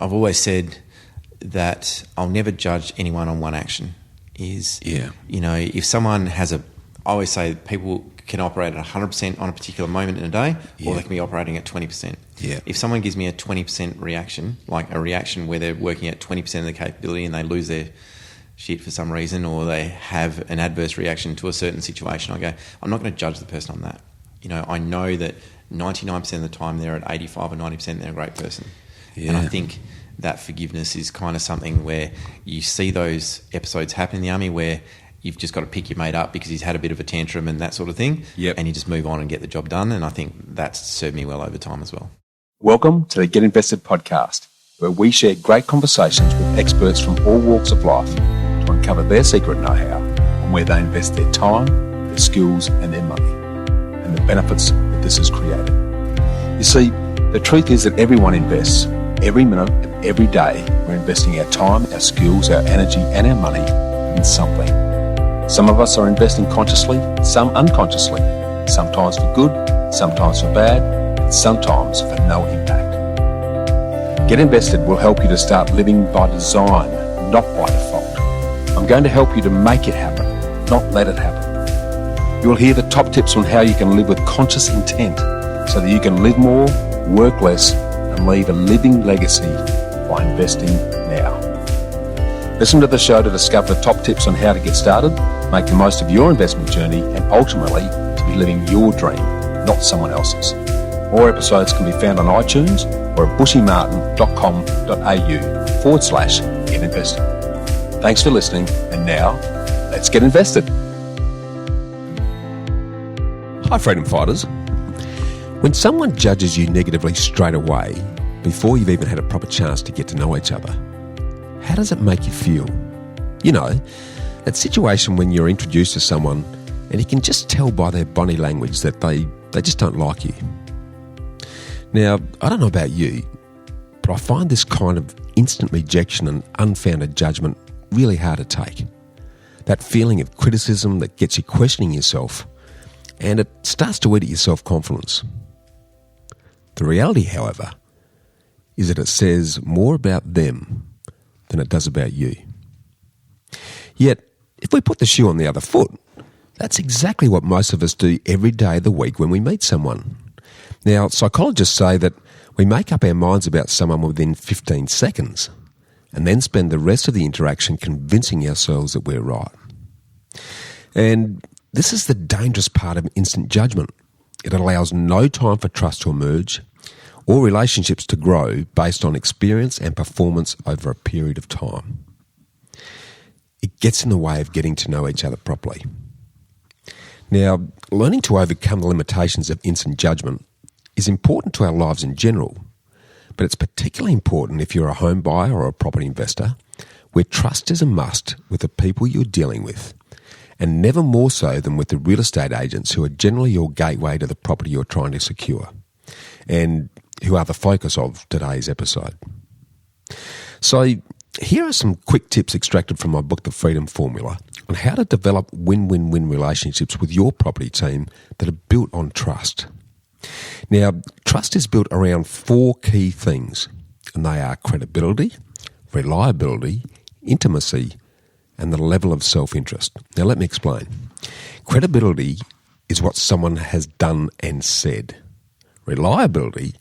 I've always said that I'll never judge anyone on one action. If someone has I always say people can operate at 100% on a particular moment in a day, or they can be operating at 20%. Yeah. If someone gives me a 20% reaction, like a reaction where they're working at 20% of the capability and they lose their shit for some reason, or they have an adverse reaction to a certain situation, I go, I'm not going to judge the person on that. I know that 99% of the time they're at 85 or 90% they're a great person. Yeah. And I think that forgiveness is kind of something where you see those episodes happen in the army where you've just got to pick your mate up because he's had a bit of a tantrum and that sort of thing, and you just move on and get the job done. And I think that's served me well over time as well. Welcome to the Get Invested podcast, where we share great conversations with experts from all walks of life to uncover their secret know-how on where they invest their time, their skills and their money, and the benefits that this has created. You see, the truth is that everyone invests. Every minute of every day, we're investing our time, our skills, our energy and our money in something. Some of us are investing consciously, some unconsciously, sometimes for good, sometimes for bad, and sometimes for no impact. Get Invested will help you to start living by design, not by default. I'm going to help you to make it happen, not let it happen. You'll hear the top tips on how you can live with conscious intent so that you can live more, work less, and leave a living legacy by investing now. Listen to the show to discover the top tips on how to get started, make the most of your investment journey, and ultimately to be living your dream, not someone else's. More episodes can be found on iTunes or at bushymartin.com.au/get invested. Thanks for listening, and now let's get invested. Hi, freedom fighters. When someone judges you negatively straight away, before you've even had a proper chance to get to know each other, how does it make you feel? That situation when you're introduced to someone and you can just tell by their body language that they just don't like you. Now, I don't know about you, but I find this kind of instant rejection and unfounded judgment really hard to take. That feeling of criticism that gets you questioning yourself, and it starts to eat at your self-confidence. The reality, however, is that it says more about them than it does about you. Yet, if we put the shoe on the other foot, that's exactly what most of us do every day of the week when we meet someone. Now, psychologists say that we make up our minds about someone within 15 seconds and then spend the rest of the interaction convincing ourselves that we're right. And this is the dangerous part of instant judgment. It allows no time for trust to emerge or relationships to grow based on experience and performance over a period of time. It gets in the way of getting to know each other properly. Now, learning to overcome the limitations of instant judgment is important to our lives in general, but it's particularly important if you're a home buyer or a property investor, where trust is a must with the people you're dealing with, and never more so than with the real estate agents who are generally your gateway to the property you're trying to secure, and who are the focus of today's episode. So, here are some quick tips extracted from my book, The Freedom Formula, on how to develop win-win-win relationships with your property team that are built on trust. Now, trust is built around 4 key things, and they are credibility, reliability, intimacy, and the level of self-interest. Now, let me explain. Credibility is what someone has done and said. Reliability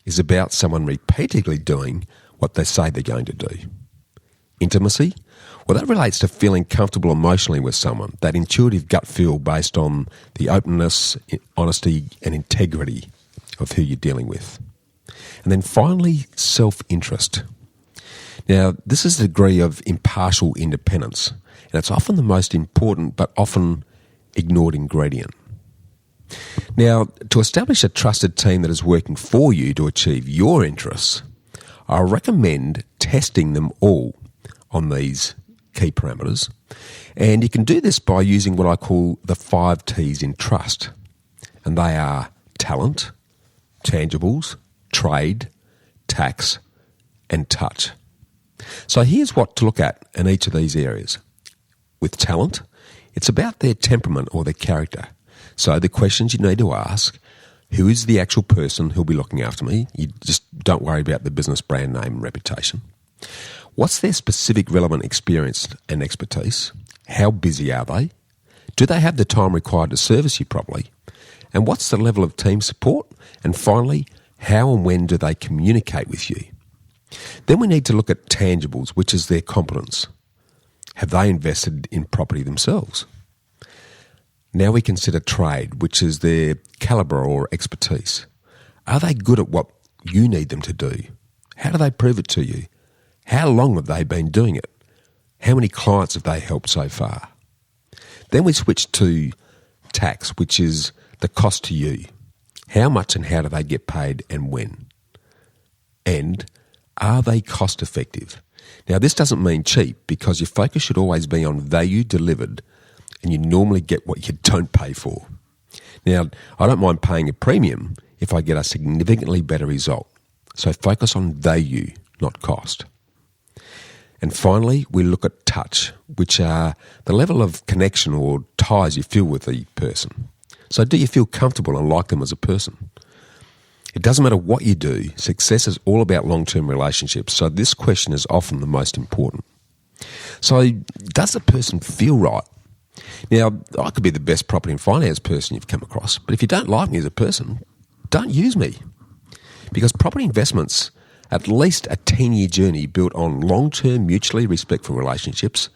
is about someone repeatedly doing what they say they're going to do. Intimacy? Well, that relates to feeling comfortable emotionally with someone, that intuitive gut feel based on the openness, honesty and integrity of who you're dealing with. And then finally, self-interest. Now, this is the degree of impartial independence, and it's often the most important but often ignored ingredient. Now, to establish a trusted team that is working for you to achieve your interests, I recommend testing them all on these key parameters, and you can do this by using what I call the 5 T's in trust, and they are talent, tangibles, trade, tax, and touch. So here's what to look at in each of these areas. With talent, it's about their temperament or their character. So the questions you need to ask, Who is the actual person who'll be looking after me? You just don't worry about the business brand name and reputation. What's their specific relevant experience and expertise? How busy are they? Do they have the time required to service you properly? And what's the level of team support? And finally, how and when do they communicate with you? Then we need to look at tangibles, which is their competence. Have they invested in property themselves? Now we consider trade, which is their calibre or expertise. Are they good at what you need them to do? How do they prove it to you? How long have they been doing it? How many clients have they helped so far? Then we switch to tax, which is the cost to you. How much and how do they get paid and when? And are they cost effective? Now this doesn't mean cheap, because your focus should always be on value delivered, and you normally get what you don't pay for. Now, I don't mind paying a premium if I get a significantly better result. So focus on value, not cost. And finally, we look at touch, which are the level of connection or ties you feel with the person. So do you feel comfortable and like them as a person? It doesn't matter what you do, success is all about long-term relationships, so this question is often the most important. So does the person feel right? Now, I could be the best property and finance person you've come across, but if you don't like me as a person, don't use me. Because property investments, at least a 10-year journey built on long-term mutually respectful relationships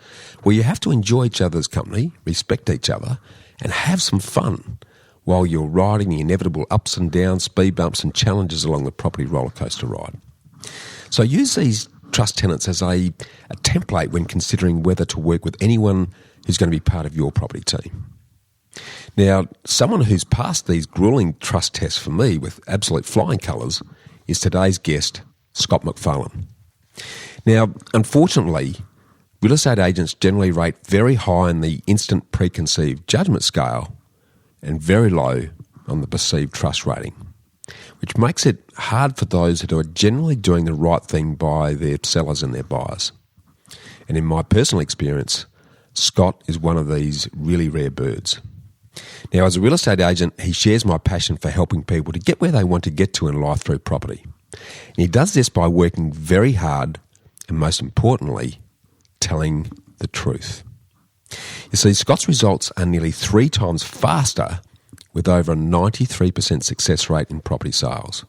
where you have to enjoy each other's company, respect each other, and have some fun while you're riding the inevitable ups and downs, speed bumps and challenges along the property roller coaster ride. So use these trust tenets as a template when considering whether to work with anyone who's going to be part of your property team. Now, someone who's passed these gruelling trust tests for me with absolute flying colours is today's guest, Scott McPharlin. Now, unfortunately, real estate agents generally rate very high on the instant preconceived judgement scale and very low on the perceived trust rating, which makes it hard for those who are generally doing the right thing by their sellers and their buyers. And in my personal experience, Scott is one of these really rare birds. Now, as a real estate agent, he shares my passion for helping people to get where they want to get to in life through property. And he does this by working very hard and, most importantly, telling the truth. You see, Scott's results are nearly 3 times faster with over a 93% success rate in property sales.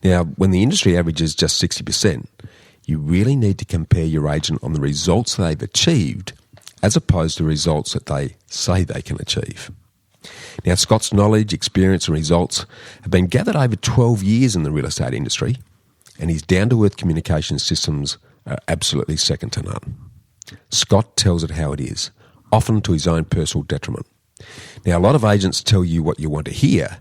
Now, when the industry average is just 60%, you really need to compare your agent on the results they've achieved as opposed to results that they say they can achieve. Now, Scott's knowledge, experience and results have been gathered over 12 years in the real estate industry, and his down-to-earth communication systems are absolutely second to none. Scott tells it how it is, often to his own personal detriment. Now, a lot of agents tell you what you want to hear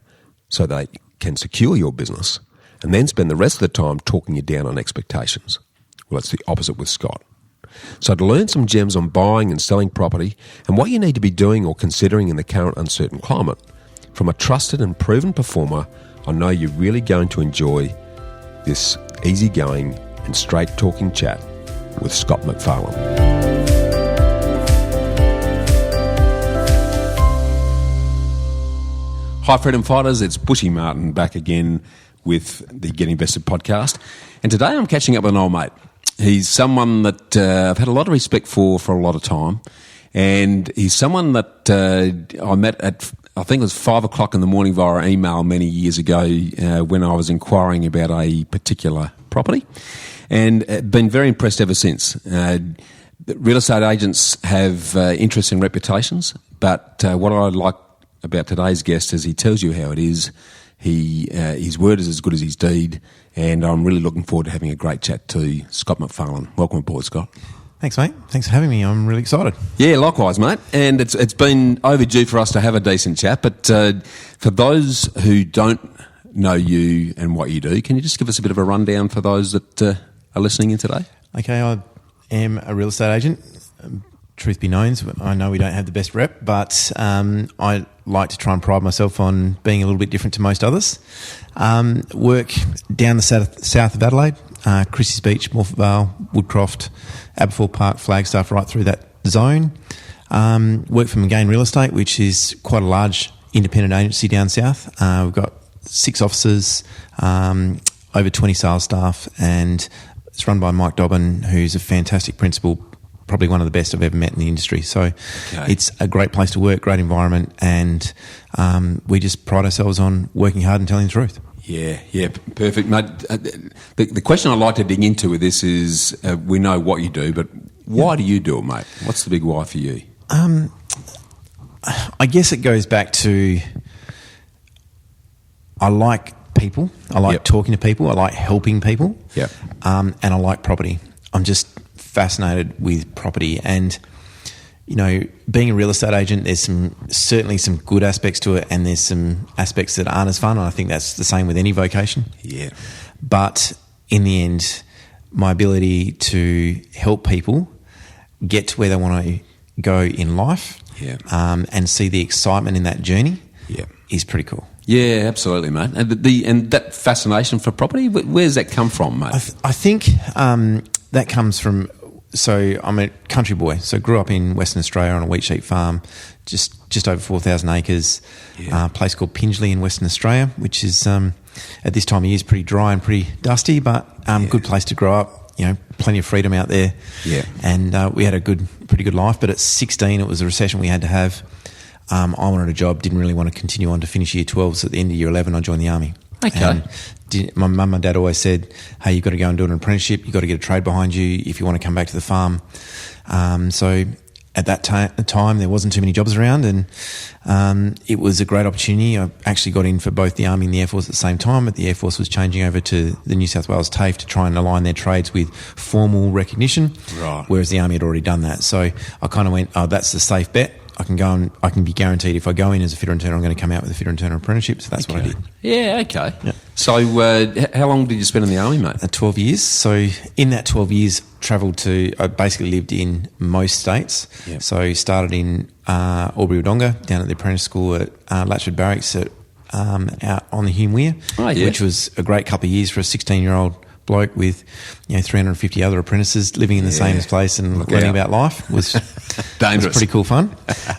so they can secure your business and then spend the rest of the time talking you down on expectations. Well, it's the opposite with Scott. So to learn some gems on buying and selling property and what you need to be doing or considering in the current uncertain climate, from a trusted and proven performer, I know you're really going to enjoy this easygoing and straight-talking chat with Scott McPharlin. Hi, Freedom Fighters. It's Bushy Martin back again with the Get Invested podcast. And today I'm catching up with an old mate. He's someone that I've had a lot of respect for a lot of time. And he's someone that I met at, I think it was 5 o'clock in the morning via email many years ago when I was inquiring about a particular property. And been very impressed ever since. Real estate agents have interesting reputations, but what I like about today's guest is he tells you how it is. His word is as good as his deed, and I'm really looking forward to having a great chat to Scott McPharlin. Welcome aboard, Scott. Thanks, mate. Thanks for having me. I'm really excited. Yeah, likewise, mate. And it's been overdue for us to have a decent chat, but for those who don't know you and what you do, can you just give us a bit of a rundown for those that are listening in today? Okay, I am a real estate agent. Truth be known, I know we don't have the best rep, but I like to try and pride myself on being a little bit different to most others. Work down the south of Adelaide, Chrissy's Beach, Morphett Vale, Woodcroft, Aberfoyle Park, Flagstaff, right through that zone. Work for Magain Real Estate, which is quite a large independent agency down south. We've got 6 officers, over 20 sales staff, and it's run by Mike Dobbin, who's a fantastic principal, probably one of the best I've ever met in the industry. So it's a great place to work, great environment, and we just pride ourselves on working hard and telling the truth. Yeah, perfect, mate. The question I'd like to dig into with this is, we know what you do, but why do you do it, mate? What's the big why for you? I guess it goes back to, I like people. I like talking to people. I like helping people. Yep. And I like property. I'm just fascinated with property, and being a real estate agent, there's certainly some good aspects to it, and there's some aspects that aren't as fun, and I think that's the same with any vocation. Yeah. But in the end, my ability to help people get to where they want to go in life, and see the excitement in that journey, is pretty cool. Yeah, absolutely, mate. And that fascination for property, where's that come from, mate? I think that comes from. So I'm a country boy. So grew up in Western Australia on a wheat sheep farm, just over 4,000 acres. A place called Pingelly in Western Australia, which is at this time of year is pretty dry and pretty dusty, but good place to grow up. Plenty of freedom out there. Yeah. And we had a pretty good life. But at 16, it was a recession we had to have. I wanted a job. Didn't really want to continue on to finish year 12. So at the end of year 11, I joined the army. Okay. And my mum and dad always said, hey, you've got to go and do an apprenticeship. You've got to get a trade behind you if you want to come back to the farm. So at that time, there wasn't too many jobs around, and it was a great opportunity. I actually got in for both the Army and the Air Force at the same time, but the Air Force was changing over to the New South Wales TAFE to try and align their trades with formal recognition, whereas the Army had already done that. So I kind of went, that's the safe bet. I can go and I can be guaranteed if I go in as a fitter and turner, I'm going to come out with a fitter and turner apprenticeship. So that's what I did. Yeah, okay. Yeah. So how long did you spend in the army, mate? 12 years. So in that 12 years, I basically lived in most states. Yep. So started in Albury Wodonga, down at the apprentice school at Latchford Barracks out on the Hume Weir, which was a great couple of years for a 16-year-old bloke with 350 other apprentices living in the same place and learning about life was pretty cool fun.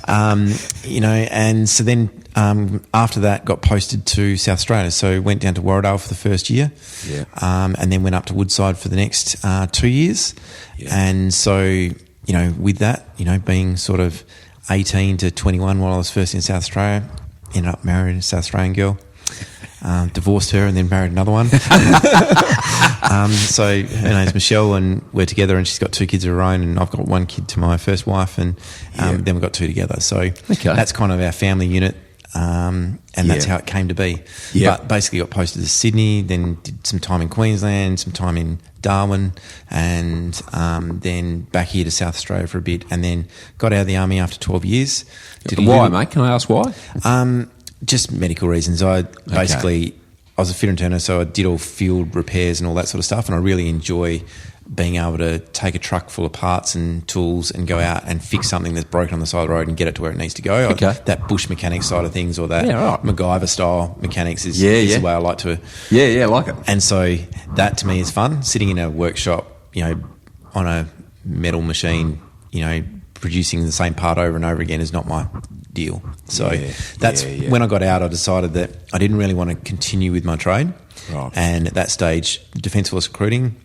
And so then after that got posted to South Australia, so went down to Warradale for the first year, and then went up to Woodside for the next 2 years. And so with that, being sort of 18 to 21 while I was first in South Australia, ended up married a South Australian girl. Divorced her and then married another one. So her name's Michelle, and we're together, and she's got 2 kids of her own, and I've got 1 kid to my first wife, and then we've got 2 together. So that's kind of our family unit, and that's how it came to be. But basically got posted to Sydney, then did some time in Queensland, some time in Darwin, and then back here to South Australia for a bit, and then got out of the army after 12 years. Why, mate? Can I ask why? Just medical reasons. I was a fitter and turner, so I did all field repairs and all that sort of stuff, and I really enjoy being able to take a truck full of parts and tools and go out and fix something that's broken on the side of the road and get it to where it needs to go. That bush mechanic side of things, or that MacGyver style mechanics is the way I like to. I like it. And so that to me is fun. Sitting in a workshop, on a metal machine, producing the same part over and over again is not my deal. So that's when I got out, I decided that I didn't really want to continue with my trade. Right. And at that stage, Defence Force recruiting,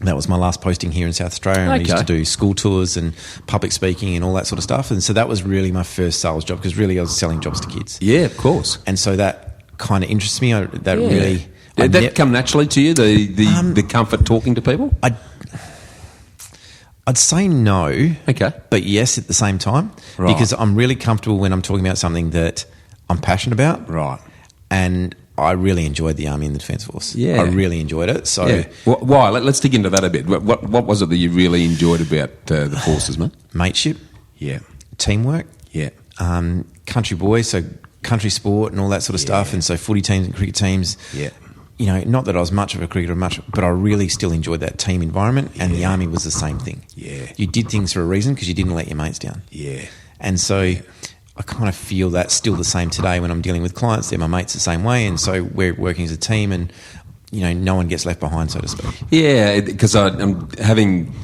that was my last posting here in South Australia. And I used to do school tours and public speaking and all that sort of stuff. And so that was really my first sales job, because really I was selling jobs to kids. Yeah, of course. And so that kind of interests me. Did that come naturally to you, the comfort talking to people? I'd say no, but yes at the same time, because I'm really comfortable when I'm talking about something that I'm passionate about. Right. And I really enjoyed the Army and the Defence Force. Yeah. I really enjoyed it. So why? Let's dig into that a bit. What was it that you really enjoyed about the forces, mate? Mateship. Yeah. Teamwork. Yeah. Country boy, so country sport and all that sort of stuff. And so footy teams and cricket teams. Yeah. Not that I was much of a cricketer, but I really still enjoyed that team environment, and the Army was the same thing. Yeah. You did things for a reason because you didn't let your mates down. Yeah. And so I kind of feel that's still the same today when I'm dealing with clients. They're my mates the same way, and so we're working as a team, and, no one gets left behind, so to speak. Yeah, because I'm having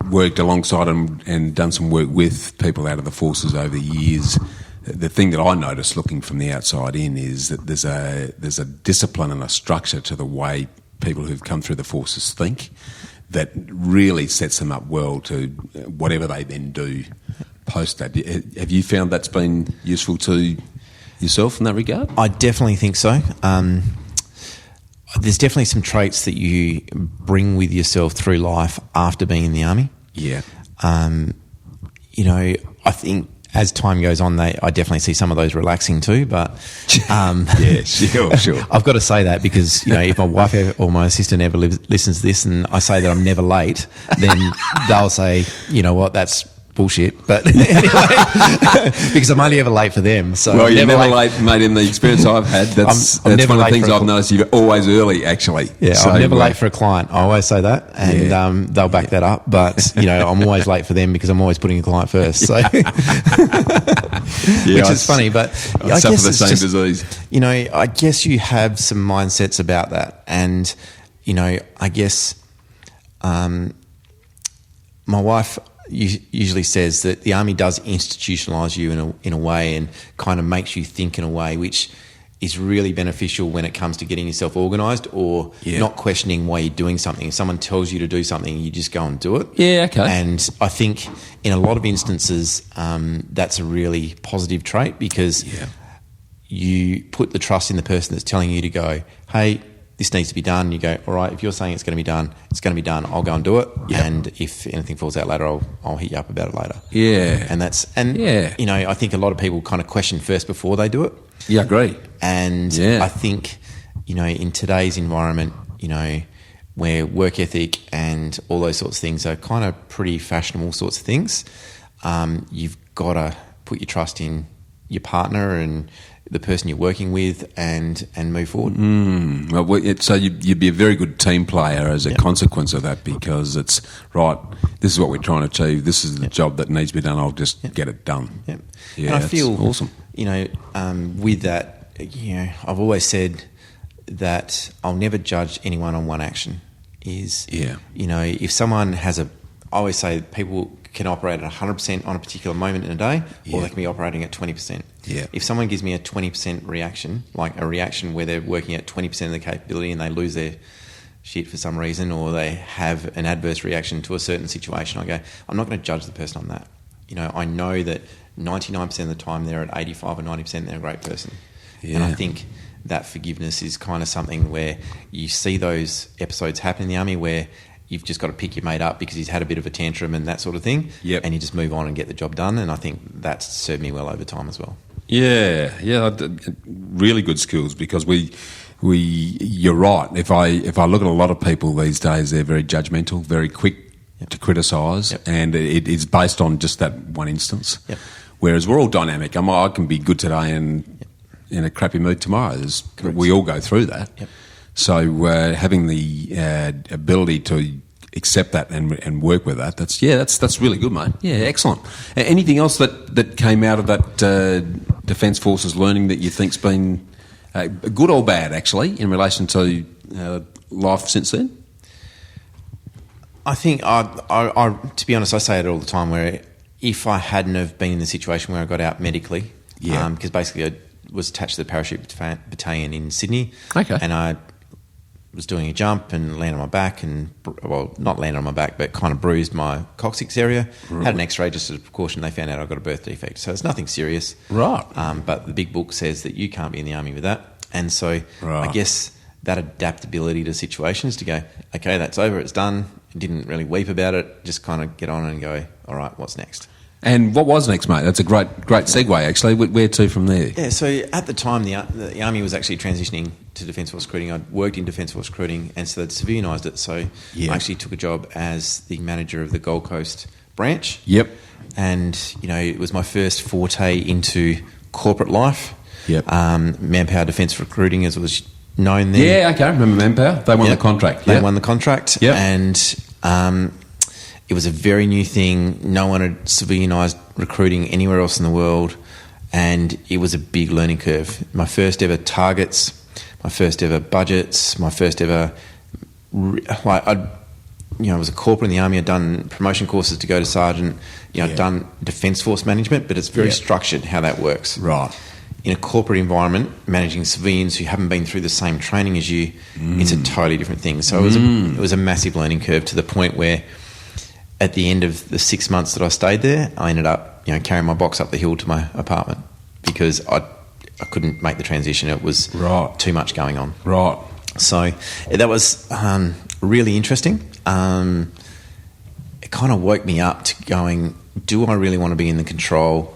worked alongside and done some work with people out of the forces over the years. the thing that I notice looking from the outside in is that there's a discipline and a structure to the way people who've come through the forces think that really sets them up well to whatever they then do post that. Have you found that's been useful to yourself in that regard? I definitely think so. There's definitely some traits that you bring with yourself through life after being in the army. Yeah. I think as time goes on, I definitely see some of those relaxing too. But yeah, sure. I've got to say that because if my wife or my assistant ever listens to this and I say that I'm never late, then they'll say, you know what, that's bullshit. But anyway, because I'm only ever late for them. So well, you're never late, mate. In the experience I've had, that's one of the things I've noticed. You're always early, actually. Yeah, so, I'm never late for a client. I always say that, and they'll back that up. But I'm always late for them because I'm always putting a client first. So, which is funny, but I suffer the same disease. I guess you have some mindsets about that, and I guess my wife usually says that the army does institutionalise you in a way and kind of makes you think in a way which is really beneficial when it comes to getting yourself organised or not questioning why you're doing something. If someone tells you to do something, you just go and do it. Yeah, okay. And I think in a lot of instances that's a really positive trait because you put the trust in the person that's telling you to go, hey, this needs to be done. You go, all right, if you're saying it's going to be done, it's going to be done. I'll go and do it. Yep. And if anything falls out later, I'll hit you up about it later. Yeah. And I think a lot of people kind of question first before they do it. Yeah, I agree. And I think, in today's environment, where work ethic and all those sorts of things are kind of pretty fashionable sorts of things, you've got to put your trust in your partner and the person you're working with and move forward. Well, so you'd be a very good team player as a consequence of that because it's, right, this is what we're trying to achieve, this is the job that needs to be done, I'll just get it done. Yep. Yeah, and I feel awesome. With that, I've always said that I'll never judge anyone on one action. If someone has I always say people can operate at 100% on a particular moment in a day, or they can be operating at 20%. Yeah. If someone gives me a 20% reaction, like a reaction where they're working at 20% of the capability and they lose their shit for some reason, or they have an adverse reaction to a certain situation, I go, I'm not going to judge the person on that. I know that 99% of the time they're at 85 or 90% they're a great person. Yeah. And I think that forgiveness is kind of something where you see those episodes happen in the army where you've just got to pick your mate up because he's had a bit of a tantrum and that sort of thing, and you just move on and get the job done. And I think that's served me well over time as well. Yeah, really good skills because you're right. If I look at a lot of people these days, they're very judgmental, very quick to criticise, and it is based on just that one instance. Yep. Whereas we're all dynamic. I can be good today and in a crappy mood tomorrow. We all go through that. Yep. So having the ability to accept that and work with that, that's really good, mate. Yeah, excellent. Anything else that came out of that Defence Forces learning that you think's been good or bad, actually, in relation to life since then? I think, to be honest, I say it all the time, where if I hadn't have been in the situation where I got out medically, because basically I was attached to the parachute battalion in Sydney, and I was doing a jump and landed on my back not landed on my back, but kind of bruised my coccyx area. Right. Had an x-ray just as a precaution. They found out I got a birth defect. So it's nothing serious. Right. But the big book says that you can't be in the army with that. And so I guess that adaptability to situations to go, okay, that's over, it's done. Didn't really weep about it. Just kind of get on and go, all right, what's next? And what was next, mate? That's a great segue, actually. Where to from there? Yeah, so at the time, the Army was actually transitioning to Defence Force recruiting. I'd worked in Defence Force recruiting, and so they'd civilianised it. So I actually took a job as the manager of the Gold Coast branch. Yep. And, it was my first forte into corporate life. Yep. Manpower Defence Recruiting, as it was known then. Yeah, okay. I remember Manpower. They won the contract. They won the contract. Yep. And it was a very new thing. No one had civilianised recruiting anywhere else in the world, and it was a big learning curve. My first ever targets, my first ever budgets, my first ever... I was a corporal in the Army. I'd done promotion courses to go to sergeant. I'd done Defence Force management, but it's very structured how that works. Right. In a corporate environment, managing civilians who haven't been through the same training as you, it's a totally different thing. So it was a massive learning curve, to the point where at the end of the 6 months that I stayed there, I ended up carrying my box up the hill to my apartment, because I couldn't make the transition. It was too much going on. Right. So that was really interesting. It kind of woke me up to going, do I really want to be in the control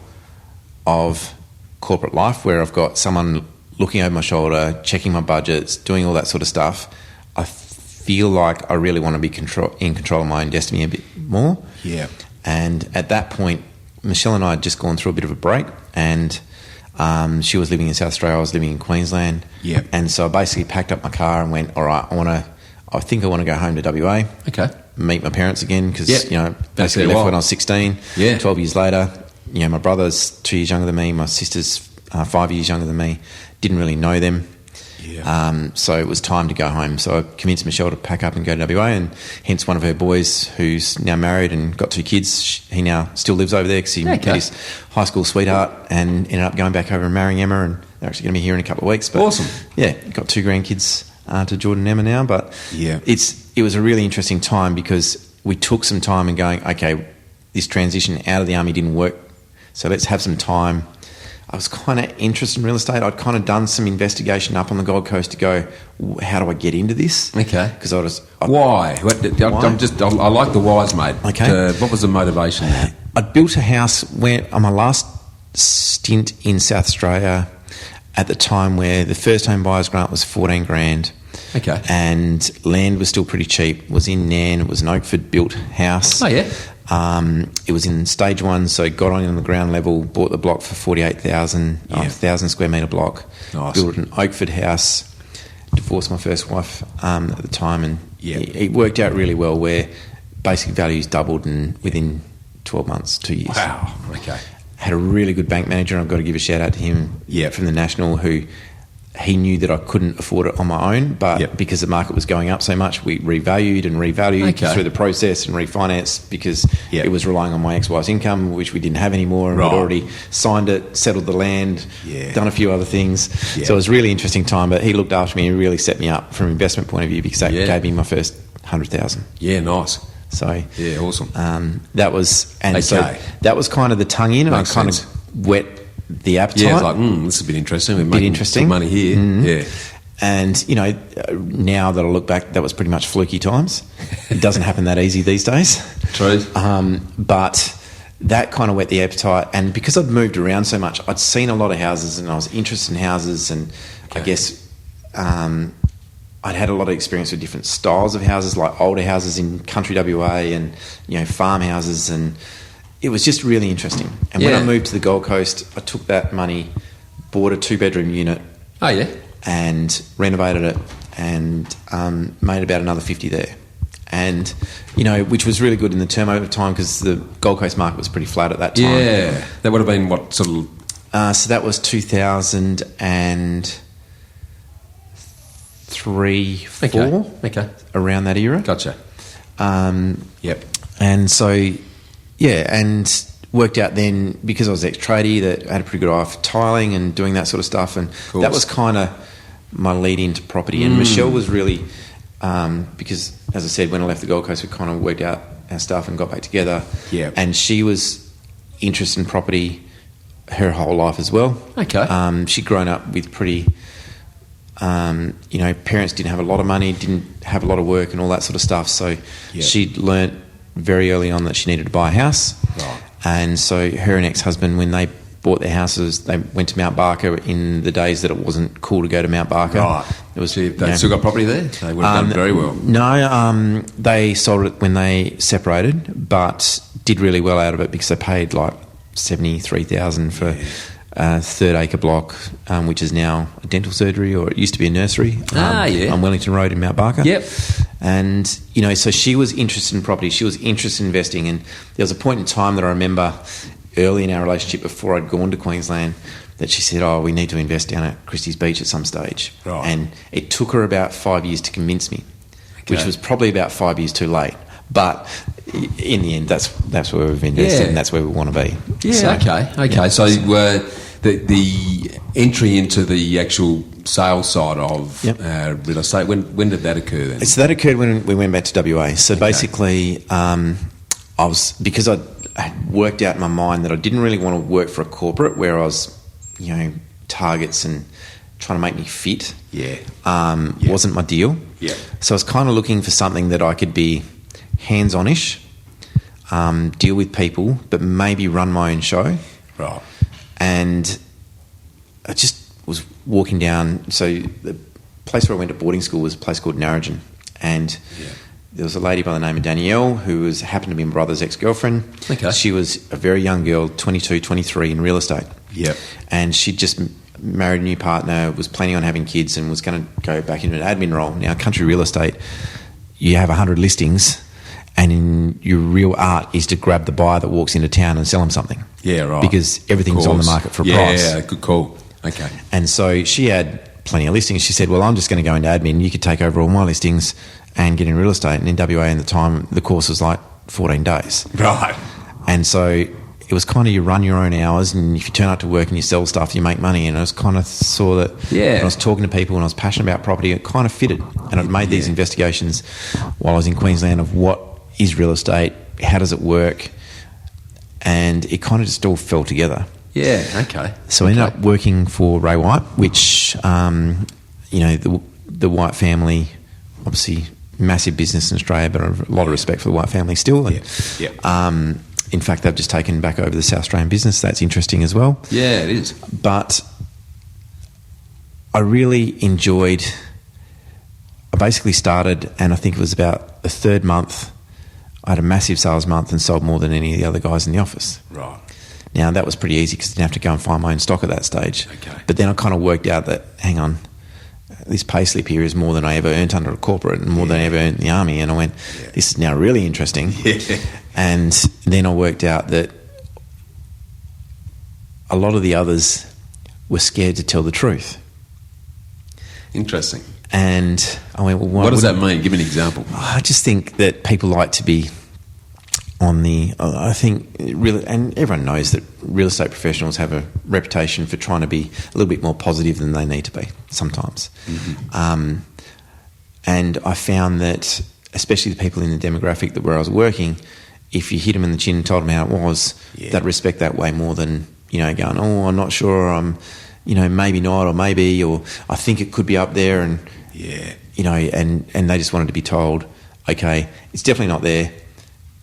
of corporate life, where I've got someone looking over my shoulder, checking my budgets, doing all that sort of stuff? I feel like I really want to be in control of my own destiny a bit more. Yeah. And at that point, Michelle and I had just gone through a bit of a break, and she was living in South Australia, I was living in Queensland. Yeah. And so I basically packed up my car and went, all right, I think I want to go home to WA. Okay. Meet my parents again, because basically That's left when I was 16. Yeah. 12 years later, my brother's 2 years younger than me, my sister's 5 years younger than me. Didn't really know them. Yeah. So it was time to go home. So I convinced Michelle to pack up and go to WA, and hence one of her boys, who's now married and got 2 kids, he now still lives over there, because he met his high school sweetheart and ended up going back over and marrying Emma, and they're actually going to be here in a couple of weeks. But awesome. Yeah, got 2 grandkids to Jordan and Emma now. But it was a really interesting time, because we took some time and going, okay, this transition out of the Army didn't work, so let's have some time. I was kind of interested in real estate. I'd kind of done some investigation up on the Gold Coast to go, how do I get into this? Okay. Because why? I like the whys, mate. Okay. What was the motivation there? I'd built a house on my last stint in South Australia at the time, where the first home buyer's grant was 14 grand. Okay. And land was still pretty cheap. It was in Nairn. It was an Oakford built house. Oh, yeah. It was in stage 1, so got on the ground level, bought the block for 48,000, 1,000 square metre block. Nice. Built an Oakford house, divorced my first wife at the time, and it worked out really well, where basic values doubled within 12 months, 2 years. Wow, okay. Had a really good bank manager, and I've got to give a shout out to him from the National, who he knew that I couldn't afford it on my own, but because the market was going up so much, we revalued through the process and refinanced, because it was relying on my ex-wife's income, which we didn't have anymore, and we'd already signed it, settled the land, done a few other things. So it was a really interesting time, but he looked after me and really set me up from an investment point of view, because that gave me my first 100,000. Yeah, nice. So awesome. That was that was kind of the tongue in, and I kind of wet the appetite. Yeah, it's like, this is a bit interesting. We're making some money here. Mm-hmm. Yeah. And, now that I look back, that was pretty much fluky times. It doesn't happen that easy these days. True. But that kind of whet the appetite. And because I'd moved around so much, I'd seen a lot of houses, and I was interested in houses, and I guess I'd had a lot of experience with different styles of houses, like older houses in country WA and, farmhouses, and it was just really interesting. And when I moved to the Gold Coast, I took that money, bought a 2-bedroom unit. Oh, yeah. And renovated it, and made about another 50 there. And, which was really good in the term over time, because the Gold Coast market was pretty flat at that time. Yeah. That would have been what sort of... So that was 2003, 4. Okay. Around that era. Gotcha. And so... Yeah, and worked out then, because I was ex-tradie, that I had a pretty good eye for tiling and doing that sort of stuff, and that was kind of my lead into property. And Michelle was really, because, as I said, when I left the Gold Coast, we kind of worked out our stuff and got back together. Yeah. And she was interested in property her whole life as well. Okay. She'd grown up with pretty... parents didn't have a lot of money, didn't have a lot of work and all that sort of stuff, so she'd learnt very early on that she needed to buy a house. Right. And so her and ex-husband, when they bought their houses, they went to Mount Barker in the days that it wasn't cool to go to Mount Barker. Right. It was, they still got property there? They would have done very well. No, they sold it when they separated, but did really well out of it, because they paid like $73,000 for a 3rd-acre block, which is now a dental surgery, or it used to be a nursery, on Wellington Road in Mount Barker. Yep. And, so she was interested in property. She was interested in investing. And there was a point in time that I remember early in our relationship, before I'd gone to Queensland, that she said, we need to invest down at Christie's Beach at some stage. Right. And it took her about 5 years to convince me. which was probably about 5 years too late. But in the end, that's where we've invested, and that's where we want to be. Yeah. Okay. So the entry into the actual sales side of real estate. When did that occur then? So that occurred when we went back to WA. So basically, because I had worked out in my mind that I didn't really want to work for a corporate where I was, targets and trying to make me fit. Wasn't my deal. Yeah. So I was kind of looking for something that I could be hands-on-ish, deal with people, but maybe run my own show. Right. And I just was walking down. So the place where I went to boarding school was a place called Narrogin, and there was a lady by the name of Danielle who happened to be my brother's ex-girlfriend. Okay. She was a very young girl, 22, 23, in real estate. Yep. And she'd just married a new partner, was planning on having kids, and was going to go back into an admin role. Now, country real estate, you have 100 listings, and your real art is to grab the buyer that walks into town and sell them something. Yeah, right. Because everything's on the market for a price. Yeah, good call. Okay. And so she had plenty of listings. She said, well, I'm just going to go into admin. You could take over all my listings and get in real estate. And in WA at the time, the course was like 14 days. Right. And so it was kind of you run your own hours, and if you turn up to work and you sell stuff, you make money. And I was kind of saw that when I was talking to people and I was passionate about property, it kind of fitted. And I'd made these investigations while I was in Queensland of what is real estate, how does it work, and it kind of just all fell together. Yeah, okay. So I ended up working for Ray White, which, the White family, obviously massive business in Australia, but I have a lot of respect for the White family still. And, in fact, they've just taken back over the South Australian business. That's interesting as well. Yeah, it is. But I really enjoyed... I basically started, and I think it was about the third month, I had a massive sales month and sold more than any of the other guys in the office. Right. Now, that was pretty easy because I didn't have to go and find my own stock at that stage. Okay. But then I kind of worked out that, hang on, this pay slip here is more than I ever earned under a corporate and more than I ever earned in the army. And I went, this is now really interesting. Yeah. And then I worked out that a lot of the others were scared to tell the truth. Interesting. And I went, well, what does that mean? Give me an example. I just think that people like to be on the... I think really, and everyone knows that real estate professionals have a reputation for trying to be a little bit more positive than they need to be sometimes. Mm-hmm. And I found that, especially the people in the demographic that where I was working, if you hit them in the chin and told them how it was, they'd respect that way more than, going, oh, I'm not sure, maybe not, or maybe, or I think it could be up there, and... Yeah. And they just wanted to be told, okay, it's definitely not there.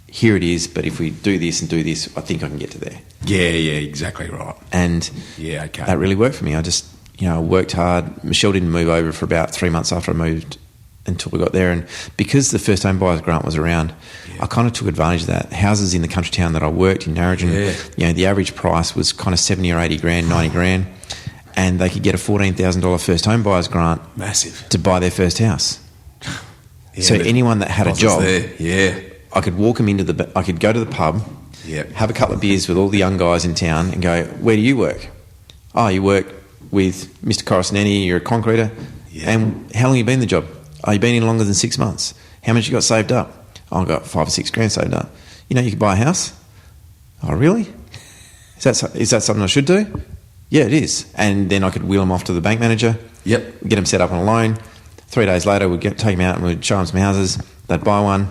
Here it is, but if we do this and do this, I think I can get to there. Yeah, exactly right. And that really worked for me. I just, worked hard. Michelle didn't move over for about 3 months after I moved until we got there. And because the first home buyers grant was around, I kind of took advantage of that. Houses in the country town that I worked in Narrogin, the average price was kind of 70 or 80 grand, 90 grand. And they could get a $14,000 first home buyers grant, massive, to buy their first house. So anyone that had a job, I could walk them I could go to the pub, have a couple of beers with all the young guys in town, and go, "Where do you work?" "Oh, you work with Mr. Coruscanti. You're a concreter." "And how long have you been in the job?" "Oh, you've been in longer than 6 months." "How much you got saved up?" "Oh, I got 5 or 6 grand saved up." You could buy a house." "Oh, really? Is that something I should do?" "Yeah, it is." And then I could wheel them off to the bank manager. Get them set up on a loan. 3 days later, we'd take them out and we'd show them some houses. They'd buy one.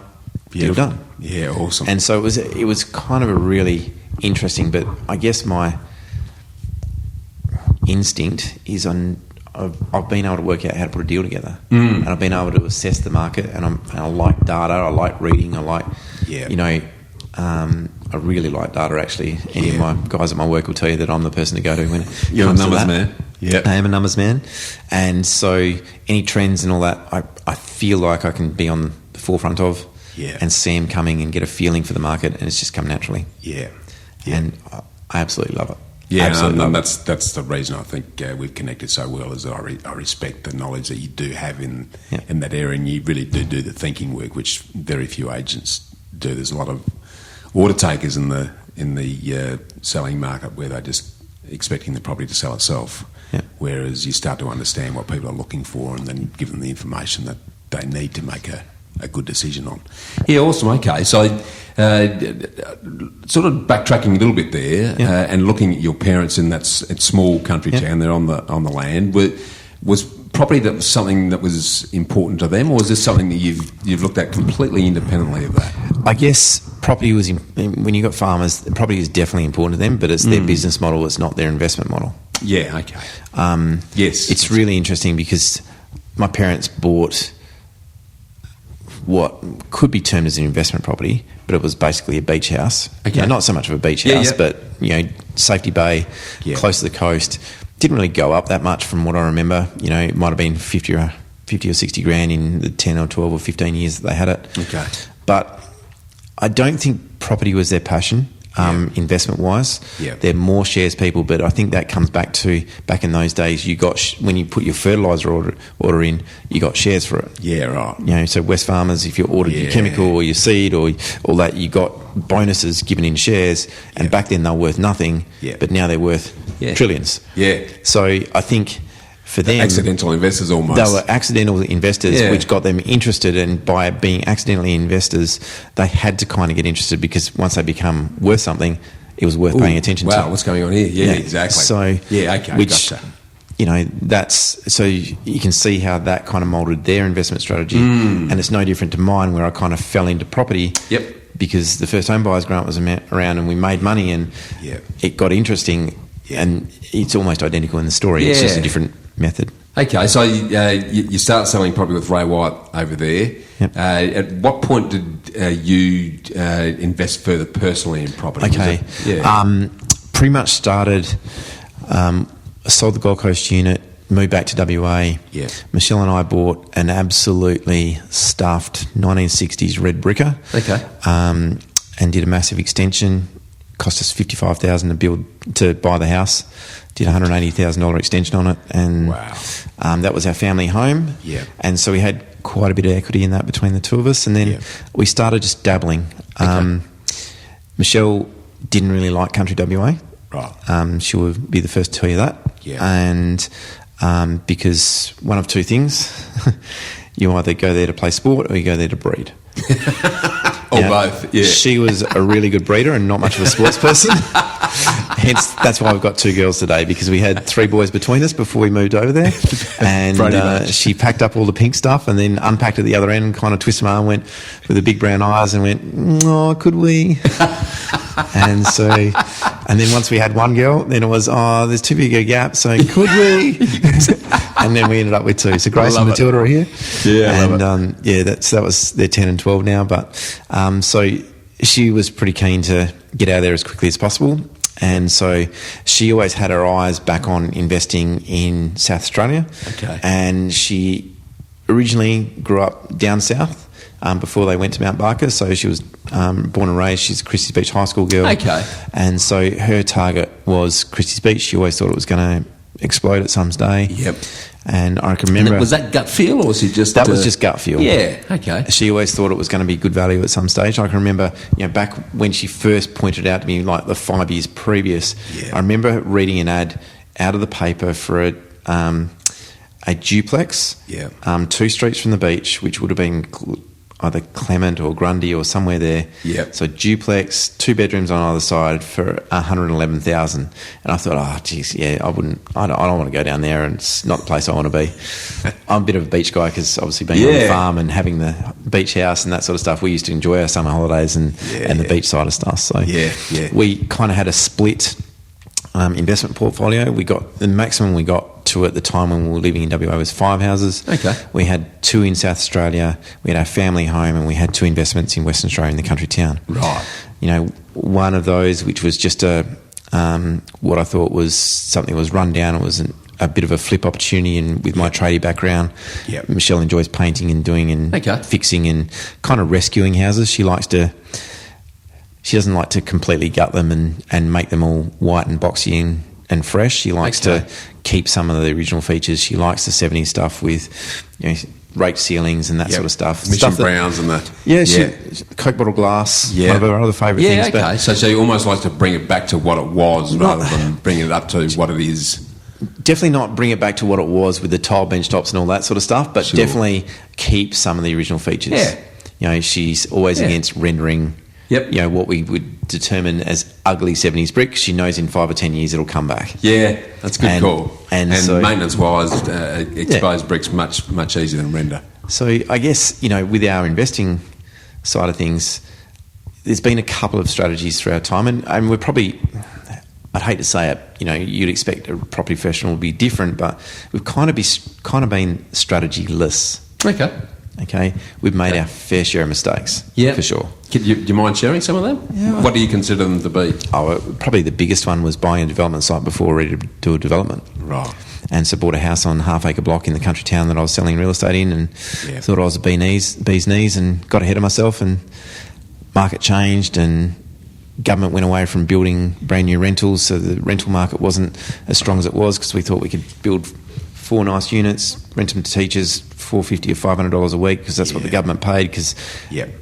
Deal done. Yeah, awesome. And so it was kind of a really interesting, but I guess my instinct is I've been able to work out how to put a deal together. And I've been able to assess the market, and I like data, I like reading, I like, I really like data, actually. Any of my guys at my work will tell you that I'm the person to go to when it You're a comes to numbers that. man. Yeah, I am a numbers man. And so any trends and all that, I feel like I can be on the forefront of and see them coming and get a feeling for the market, and it's just come naturally. Yeah. And I absolutely love it. Yeah, and that's the reason I think we've connected so well, is that I respect the knowledge that you do have in that area, and you really do the thinking work, which very few agents do. There's a lot of order takers in the selling market where they're just expecting the property to sell itself, whereas you start to understand what people are looking for and then give them the information that they need to make a a good decision on. Yeah, awesome. Okay, so sort of backtracking a little bit there, and looking at your parents in that small country town there on the land, was property that was something that was important to them, or is this something that you've looked at completely independently of that? I guess property was, when you got farmers, property is definitely important to them, but it's their business model, it's not their investment model. Yeah, okay. Yes. It's really interesting because my parents bought what could be termed as an investment property, but it was basically a beach house. Okay. Not so much of a beach house, but safety bay, close to the coast. Didn't really go up that much from what I remember. It might have been 50 or 60 grand in the 10 or 12 or 15 years that they had it. Okay. But I don't think property was their passion, investment-wise. Yeah. They're more shares people, but I think that comes back in those days, you got when you put your fertiliser order in, you got shares for it. Yeah, right. So West Farmers, if you ordered your chemical or your seed or all that, you got bonuses given in shares, and back then they were worth nothing, but now they're worth trillions. Yeah. So I think for them, accidental investors almost. They were accidental investors, which got them interested, and by being accidentally investors, they had to kind of get interested, because once they become worth something, it was worth paying attention to. Wow, what's going on here? Yeah, exactly. So, gotcha. That's so you can see how that kind of moulded their investment strategy, and it's no different to mine, where I kind of fell into property. Yep. Because the first home buyers grant was around, and we made money, and it got interesting, and it's almost identical in the story. It's just a different method. Okay, so you start selling property with Ray White over there. Yep. At what point did you invest further personally in property? Okay, pretty much started. Sold the Gold Coast unit, moved back to WA. Yeah. Michelle and I bought an absolutely stuffed 1960s red bricker. Okay. And did a massive extension. Cost us $55,000 to buy the house. Did $180,000 extension on it, and that was our family home. Yeah. And so we had quite a bit of equity in that between the two of us, and then we started just dabbling. Michelle didn't really like country WA. Right. She would be the first to tell you that. Yeah. And because one of two things, you either go there to play sport or you go there to breed. Or both, yeah. She was a really good breeder and not much of a sports person. Hence, that's why we've got two girls today, because we had three boys between us before we moved over there. And she packed up all the pink stuff and then unpacked at the other end and kind of twisted my arm, went with the big brown eyes and went, "Oh, could we?" And then once we had one girl, then it was, "Oh, there's too big a gap, so could we?" And then we ended up with two. So Grace and Matilda are here. Yeah, and that was, they're 10 and 12 now. But so she was pretty keen to get out of there as quickly as possible. And so she always had her eyes back on investing in South Australia. Okay. And she originally grew up down south before they went to Mount Barker. So she was born and raised. She's a Christie's Beach High School girl. Okay. And so her target was Christie's Beach. She always thought it was going to explode at some day. Yep. And I can remember... And was that gut feel, or was it just... That was just gut feel. Yeah, okay. She always thought it was going to be good value at some stage. I can remember, back when she first pointed out to me, like the 5 years previous, I remember reading an ad out of the paper for a duplex, 2 streets from the beach, which would have been either Clement or Grundy or somewhere there. Yep. So duplex, 2 bedrooms on either side for $111,000. And I thought, oh, geez, I don't want to go down there, and it's not the place I want to be. I'm a bit of a beach guy, because obviously being on the farm and having the beach house and that sort of stuff, we used to enjoy our summer holidays and the beach side of stuff. So we kind of had a split investment portfolio. We got the maximum we got to at the time when we were living in WA was 5 houses. Okay. We had 2 in South Australia. We had our family home, and we had 2 investments in Western Australia in the country town. Right. One of those, which was just what I thought was something that was run down. It was a bit of a flip opportunity, and with my tradie background, Michelle enjoys painting and doing and fixing and kind of rescuing houses. She doesn't like to completely gut them and make them all white and boxy and fresh. She likes to keep some of the original features. She likes the 70s stuff with raked ceilings and that sort of stuff. Mission browns and that. Coke bottle glass, one of her other favourite things. So you almost like to bring it back to what it was rather than bringing it up to what it is. definitely not bring it back to what it was with the tile bench tops and all that sort of stuff, but definitely keep some of the original features. Yeah. You know, she's always against rendering, Yep. you know, what we would determine as ugly 70s brick. She knows in 5 or 10 years it'll come back. Yeah, that's a good call. And so, maintenance-wise, exposed brick's much easier than render. So I guess, you know, with our investing side of things, there's been a couple of strategies through our time, and we're probably, I'd hate to say it, you know, you'd expect a property professional to be different, but we've kind of been strategy-less. Okay, we've made our fair share of mistakes, for sure. Do you mind sharing some of them? Yeah. What do you consider them to be? Probably the biggest one was buying a development site before we're ready to do a development. Right. And so bought a house on a half-acre block in the country town that I was selling real estate in, and thought I was a bee's knees, and got ahead of myself, and market changed, and government went away from building brand new rentals, so the rental market wasn't as strong as it was, because we thought we could build 4 nice units, rent them to teachers, $450 or $500 a week, because that's what the government paid, because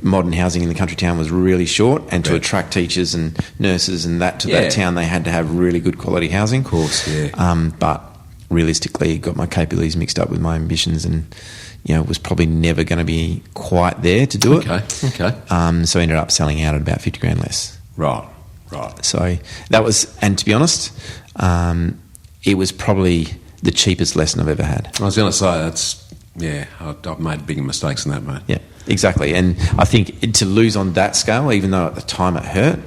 modern housing in the country town was really short, and to attract teachers and nurses and that to that town, they had to have really good quality housing. Of course, but realistically, got my capabilities mixed up with my ambitions, and you know, was probably never going to be quite there to do it. Okay. So I ended up selling out at about 50 grand less. Right. So that was, and to be honest, it was probably the cheapest lesson I've ever had. I was going to say, I've made bigger mistakes than that, mate. Yeah, exactly. And I think to lose on that scale, even though at the time it hurt,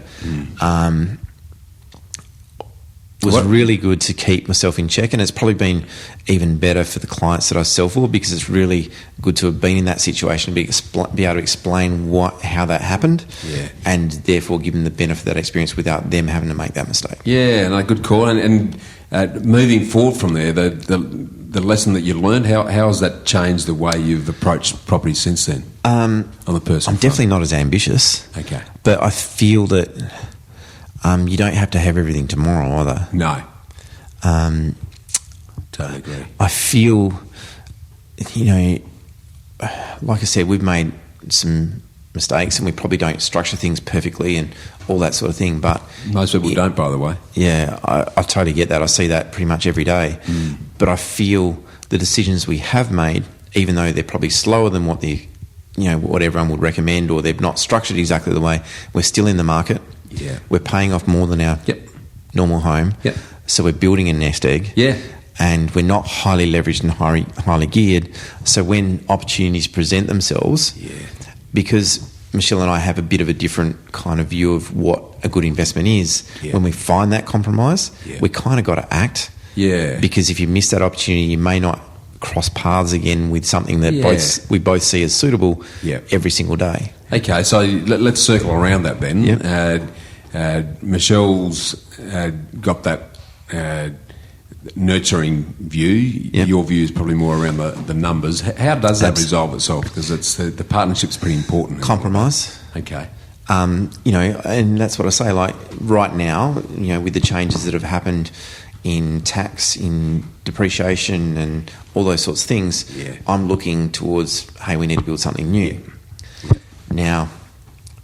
was really good to keep myself in check. And it's probably been even better for the clients that I sell for, because it's really good to have been in that situation, be able to explain how that happened, and therefore give them the benefit of that experience without them having to make that mistake. Yeah, no, good call. And moving forward from there, the lesson that you learned, how has that changed the way you've approached property since then? On the personal I'm definitely not as ambitious. Okay. But I feel that you don't have to have everything tomorrow either. No. Totally agree. I feel, you know, like I said, we've made some mistakes, and we probably don't structure things perfectly and all that sort of thing. But most people don't, by the way. Yeah, I totally get that. I see that pretty much every day. But I feel the decisions we have made, even though they're probably slower than what everyone would recommend, or they're not structured exactly the way, we're still in the market. Yeah. We're paying off more than our normal home. Yep. So we're building a nest egg. Yeah. And we're not highly leveraged and highly geared. So when opportunities present themselves, because Michelle and I have a bit of a different kind of view of what a good investment is, when we find that compromise, we kind of got to act. Yeah. Because if you miss that opportunity, you may not cross paths again with something that we both see as suitable every single day. Okay, so let's circle around that then. Michelle's got that nurturing view. Your view is probably more around the numbers. How does that resolve itself? Because it's the partnership's pretty important. Compromise. Okay. You know, and that's what I say. Like right now, you know, with the changes that have happened in tax, in depreciation, and all those sorts of things, I'm looking towards, hey, we need to build something new. Now,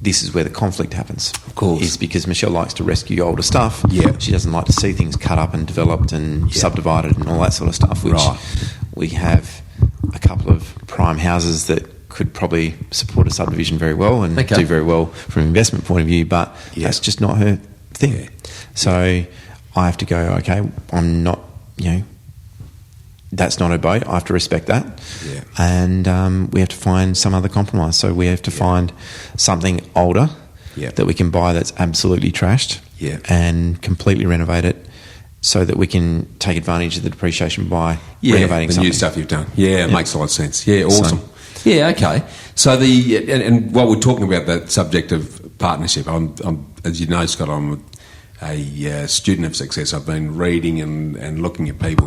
this is where the conflict happens. Of course. Is because Michelle likes to rescue older stuff. Yeah. She doesn't like to see things cut up and developed and subdivided and all that sort of stuff, which we have a couple of prime houses that could probably support a subdivision very well and do very well from an investment point of view, but that's just not her thing. Yeah. So I have to go, okay, I'm not, you know, that's not her boat. I have to respect that. Yeah. And we have to find some other compromise. So we have to find something older that we can buy that's absolutely trashed and completely renovate it so that we can take advantage of the depreciation by renovating the something. new stuff you've done. Yeah, it makes a lot of sense. Yeah, awesome. Okay. So and while we're talking about that subject of partnership, I'm as you know, Scott, I'm a student of success. I've been reading and looking at people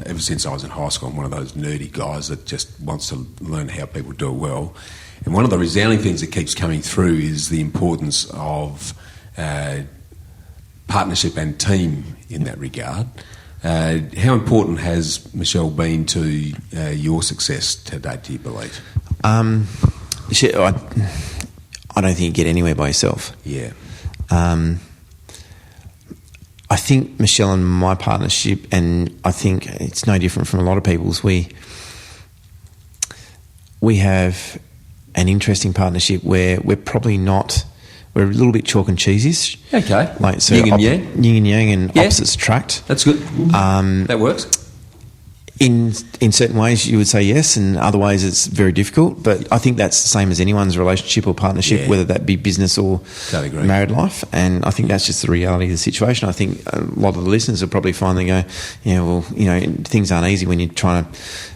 ever since I was in high school. I'm one of those nerdy guys that just wants to learn how people do it well. And one of the resounding things that keeps coming through is the importance of partnership and team in that regard. How important has Michelle been to your success to date, do you believe? I don't think you get anywhere by yourself. Yeah. I think Michelle and my partnership, and I think it's no different from a lot of people's, we have an interesting partnership where we're a little bit chalk and cheese-ish. Okay. Like, so yin and yang? Yin and yang and opposites attract. That's good. That works. In certain ways, you would say yes, and other ways it's very difficult. But I think that's the same as anyone's relationship or partnership, whether that be business or married life. And I think that's just the reality of the situation. I think a lot of the listeners will probably find they go, yeah, well, things aren't easy when you're trying to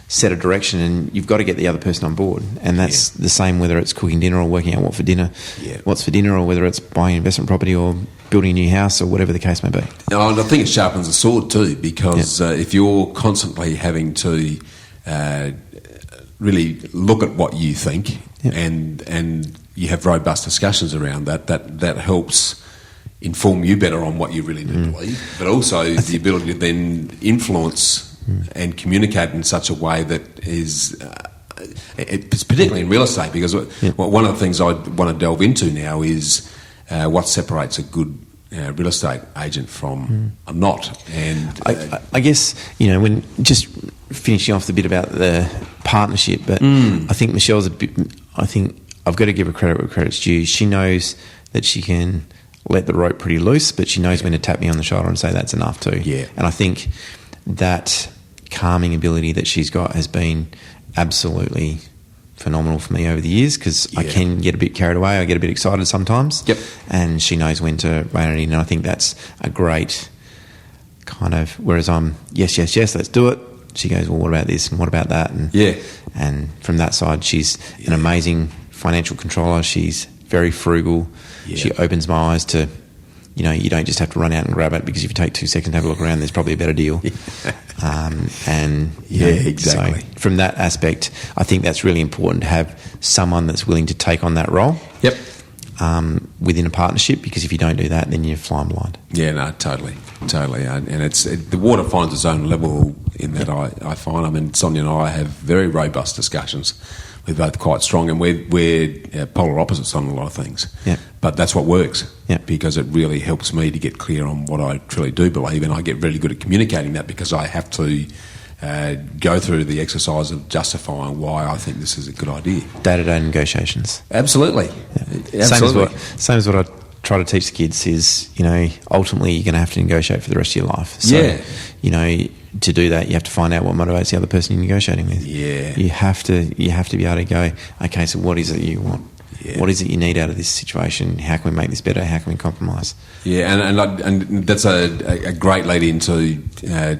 set a direction, and you've got to get the other person on board. And that's the same whether it's cooking dinner or working out what's for dinner, or whether it's buying investment property or building a new house or whatever the case may be. And I think it sharpens the sword too, because if you're constantly having to really look at what you think and you have robust discussions around that helps inform you better on what you really do believe, but also the ability to then influence and communicate in such a way that is... it's particularly in real estate, because one of the things I want to delve into now is what separates a good real estate agent from a not. And I guess, when just finishing off the bit about the partnership, but I think Michelle's I think I've got to give her credit where credit's due. She knows that she can let the rope pretty loose, but she knows when to tap me on the shoulder and say that's enough too. Yeah. And I think that calming ability that she's got has been absolutely phenomenal for me over the years, because I can get a bit carried away. I get a bit excited sometimes. Yep. And she knows when to rein it in. And I think that's a great kind of, whereas I'm, yes, let's do it. She goes, well, what about this and what about that? And from that side, she's an amazing financial controller. She's very frugal. Yeah. She opens my eyes to, you don't just have to run out and grab it, because if you take 2 seconds to have a look around, there's probably a better deal. Exactly. So from that aspect, I think that's really important to have someone that's willing to take on that role. Yep. Within a partnership, because if you don't do that, then you're flying blind. Yeah, no, totally. And the water finds its own level in that. I find. I mean, Sonia and I have very robust discussions. We're both quite strong, and we're polar opposites on a lot of things. Yeah. But that's what works. Yeah. Because it really helps me to get clear on what I truly do believe, and I get really good at communicating that, because I have to go through the exercise of justifying why I think this is a good idea. Day-to-day negotiations. Absolutely. Yeah. Absolutely. Same as what I try to teach the kids is, ultimately you're going to have to negotiate for the rest of your life. So, to do that, you have to find out what motivates the other person you're negotiating with. Yeah. You have to be able to go, okay, so what is it you want? Yeah. What is it you need out of this situation? How can we make this better? How can we compromise? Yeah, and that's a great lead into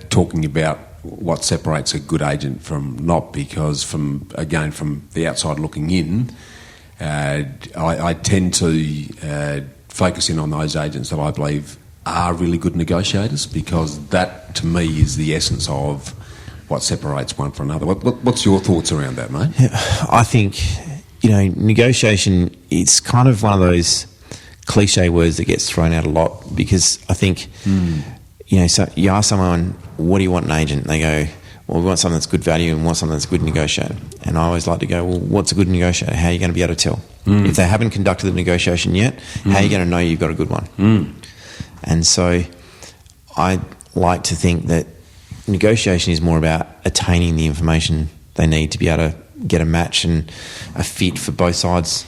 talking about what separates a good agent from not, because from the outside looking in, I tend to focus in on those agents that I believe are really good negotiators, because that to me is the essence of what separates one from another. What's your thoughts around that, mate? Yeah, I think, negotiation, it's kind of one of those cliche words that gets thrown out a lot, because I think, so you ask someone, what do you want in an agent? And they go, well, we want something that's good value and we want something that's a good negotiator. And I always like to go, well, what's a good negotiator? How are you going to be able to tell? If they haven't conducted the negotiation yet, how are you going to know you've got a good one? And so I like to think that negotiation is more about attaining the information they need to be able to get a match and a fit for both sides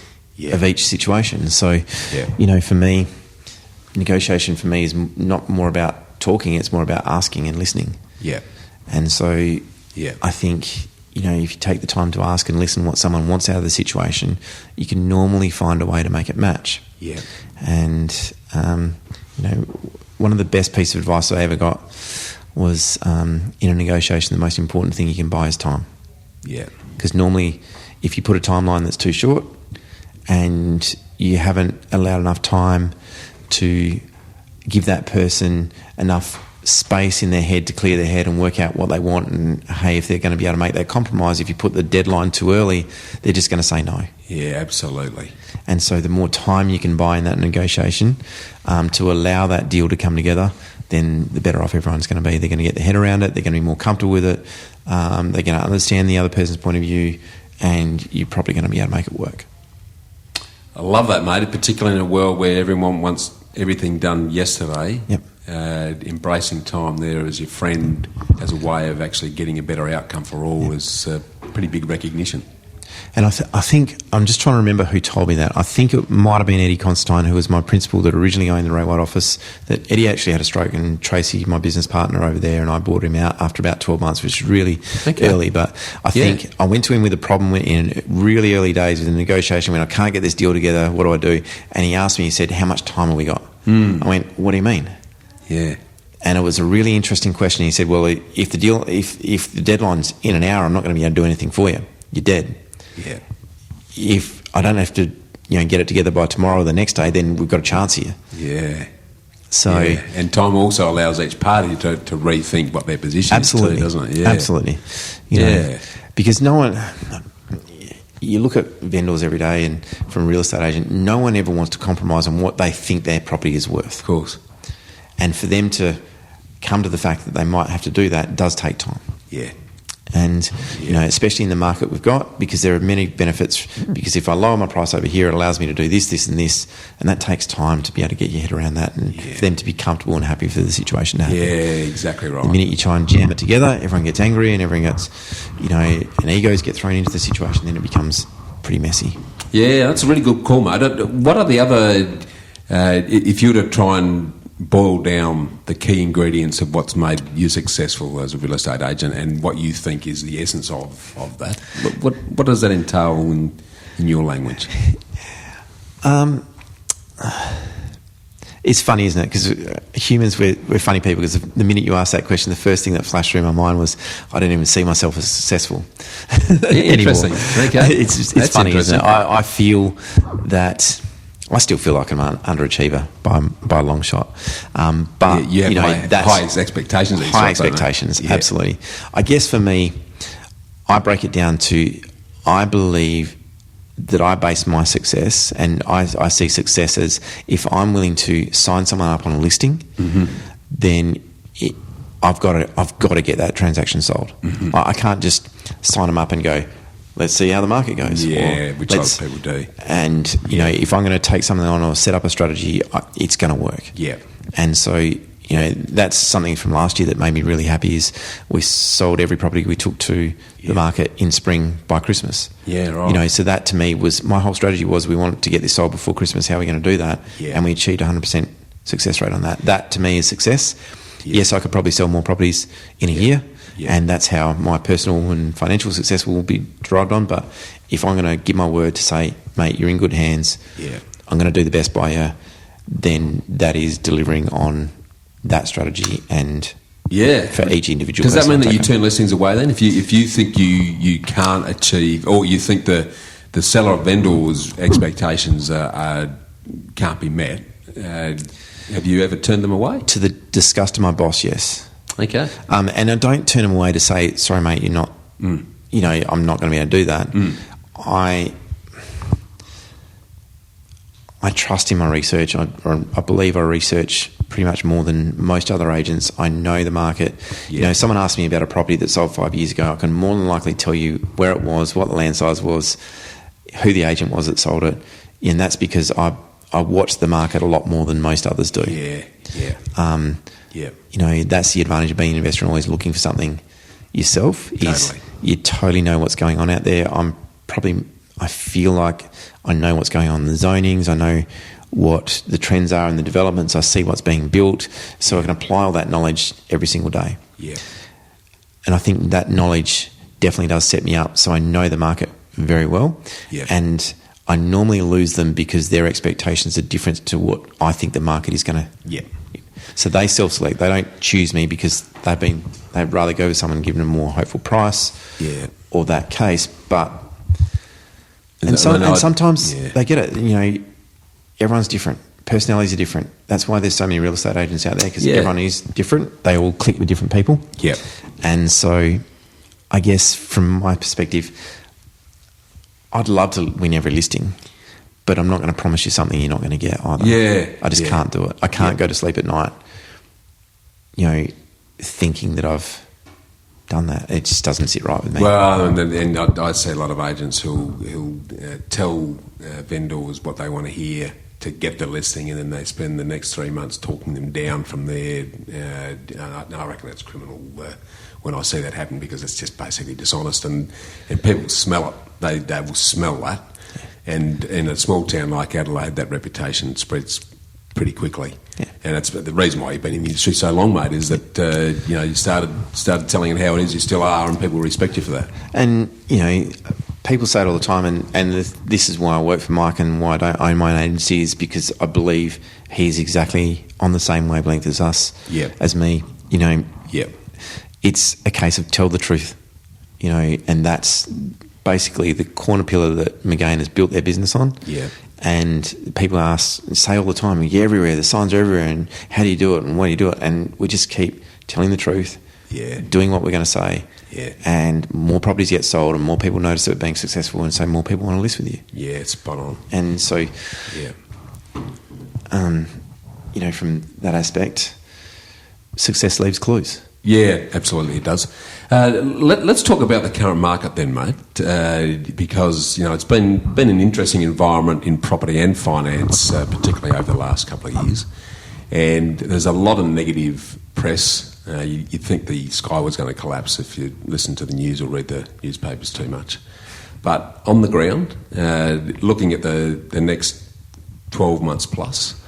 of each situation. So, for me, negotiation for me is not more about talking, it's more about asking and listening. Yeah. And so I think, if you take the time to ask and listen what someone wants out of the situation, you can normally find a way to make it match. Yeah. And, one of the best pieces of advice I ever got was in a negotiation, the most important thing you can buy is time. Yeah. Because normally if you put a timeline that's too short and you haven't allowed enough time to give that person enough space in their head to clear their head and work out what they want, and hey, if they're going to be able to make that compromise, if you put the deadline too early, they're just going to say no. Yeah, absolutely. And so the more time you can buy in that negotiation to allow that deal to come together, then the better off everyone's going to be. They're going to get their head around it, they're going to be more comfortable with it, they're going to understand the other person's point of view, and you're probably going to be able to make it work. I love that, mate, particularly in a world where everyone wants everything done yesterday. Yep. embracing time there as your friend as a way of actually getting a better outcome for all is pretty big recognition. And I think, I'm just trying to remember who told me that. I think it might have been Eddie Constantine, who was my principal that originally owned the Ray White office, that Eddie actually had a stroke, and Tracy, my business partner over there, and I bought him out after about 12 months, which is really early. But I think I went to him with a problem in really early days with a negotiation when I can't get this deal together, what do I do? And he asked me, he said, how much time have we got? I went, what do you mean? Yeah. And it was a really interesting question. He said, well, if the deadline's in an hour, I'm not going to be able to do anything for you. You're dead. Yeah. If I don't have to, get it together by tomorrow or the next day, then we've got a chance here. Yeah. So, and time also allows each party to rethink what their position is too, doesn't it? Yeah. Absolutely. You know, because no one, you look at vendors every day, and from a real estate agent, no one ever wants to compromise on what they think their property is worth. Of course. And for them to come to the fact that they might have to do that does take time. Yeah. And, especially in the market we've got, because there are many benefits, because if I lower my price over here, it allows me to do this, this and this, and that takes time to be able to get your head around that and for them to be comfortable and happy for the situation to happen. Yeah, exactly right. The minute you try and jam it together, everyone gets angry and everyone gets, and egos get thrown into the situation, then it becomes pretty messy. Yeah, that's a really good call, mate. What are the other, if you were to try and boil down the key ingredients of what's made you successful as a real estate agent and what you think is the essence of that, what does that entail in your language? It's funny, isn't it? Because humans, we're funny people, because the minute you asked that question, the first thing that flashed through my mind was I don't even see myself as successful Interesting. anymore. It's funny, isn't it? I feel that I still feel like I'm an underachiever by a long shot. But you have high expectations. High expectations, absolutely. I guess for me, I break it down to, I believe that I base my success, and I see success as if I'm willing to sign someone up on a listing, then I've got to get that transaction sold. I can't just sign them up and go, let's see how the market goes. Yeah, which a lot of people do. And, if I'm going to take something on or set up a strategy, it's going to work. Yeah. And so, that's something from last year that made me really happy is we sold every property we took to the market in spring by Christmas. Yeah, right. So that to me was, my whole strategy was we wanted to get this sold before Christmas. How are we going to do that? Yeah. And we achieved 100% success rate on that. That to me is success. Yeah. Yes, I could probably sell more properties in a year. Yeah. And that's how my personal and financial success will be derived on. But if I'm going to give my word to say, mate, you're in good hands, I'm going to do the best by you, then that is delivering on that strategy and for each individual. Does that mean that you turn listings away then? If you think you can't achieve, or you think the seller or vendor's expectations can't be met, have you ever turned them away? To the disgust of my boss, yes. Okay. And I don't turn them away to say, sorry, mate, you're not, I'm not going to be able to do that. I trust in my research. I believe I research pretty much more than most other agents. I know the market. Yeah. Someone asked me about a property that sold 5 years ago. I can more than likely tell you where it was, what the land size was, who the agent was that sold it. And that's because I watch the market a lot more than most others do. That's the advantage of being an investor and always looking for something yourself. Is you totally know what's going on out there. I feel like I know what's going on in the zonings. I know what the trends are in the developments. I see what's being built, so I can apply all that knowledge every single day. Yeah. And I think that knowledge definitely does set me up, so I know the market very well. Yeah. And I normally lose them because their expectations are different to what I think the market is going to. Yeah. So they self-select. They don't choose me because they'd rather go with someone giving them a more hopeful price. Yeah. Or that case, but. And sometimes they get it. Everyone's different. Personalities are different. That's why there's so many real estate agents out there, because everyone is different. They all click with different people. Yeah. And so I guess from my perspective, I'd love to win every listing, but I'm not going to promise you something you're not going to get either. Yeah. I just can't do it. I can't go to sleep at night, thinking that I've done that. It just doesn't sit right with me. Well, and I see a lot of agents who'll tell vendors what they want to hear, to get the listing, and then they spend the next 3 months talking them down from there. I reckon that's criminal when I see that happen, because it's just basically dishonest, and people smell it. They will smell that. And in a small town like Adelaide, that reputation spreads pretty quickly. Yeah. And that's the reason why you've been in the industry so long, mate, is that you started telling it how it is, you still are, and people respect you for that. And, people say it all the time, and this is why I work for Mike and why I don't own my own agency, is because I believe he's exactly on the same wavelength as us, as me. It's a case of tell the truth, and that's basically the corner pillar that Magain has built their business on. Yeah. And people say all the time, you're everywhere, the signs are everywhere, and how do you do it, and why do you do it? And we just keep telling the truth, doing what we're going to say, and more properties get sold, and more people notice it being successful, and so more people want to list with you. Yeah, it's spot on. And so, from that aspect, success leaves clues. Yeah, absolutely it does. Let's talk about the current market then, mate, because it's been an interesting environment in property and finance, particularly over the last couple of years, and there's a lot of negative press. You'd think the sky was going to collapse if you listen to the news or read the newspapers too much. But on the ground, looking at the next 12 months plus,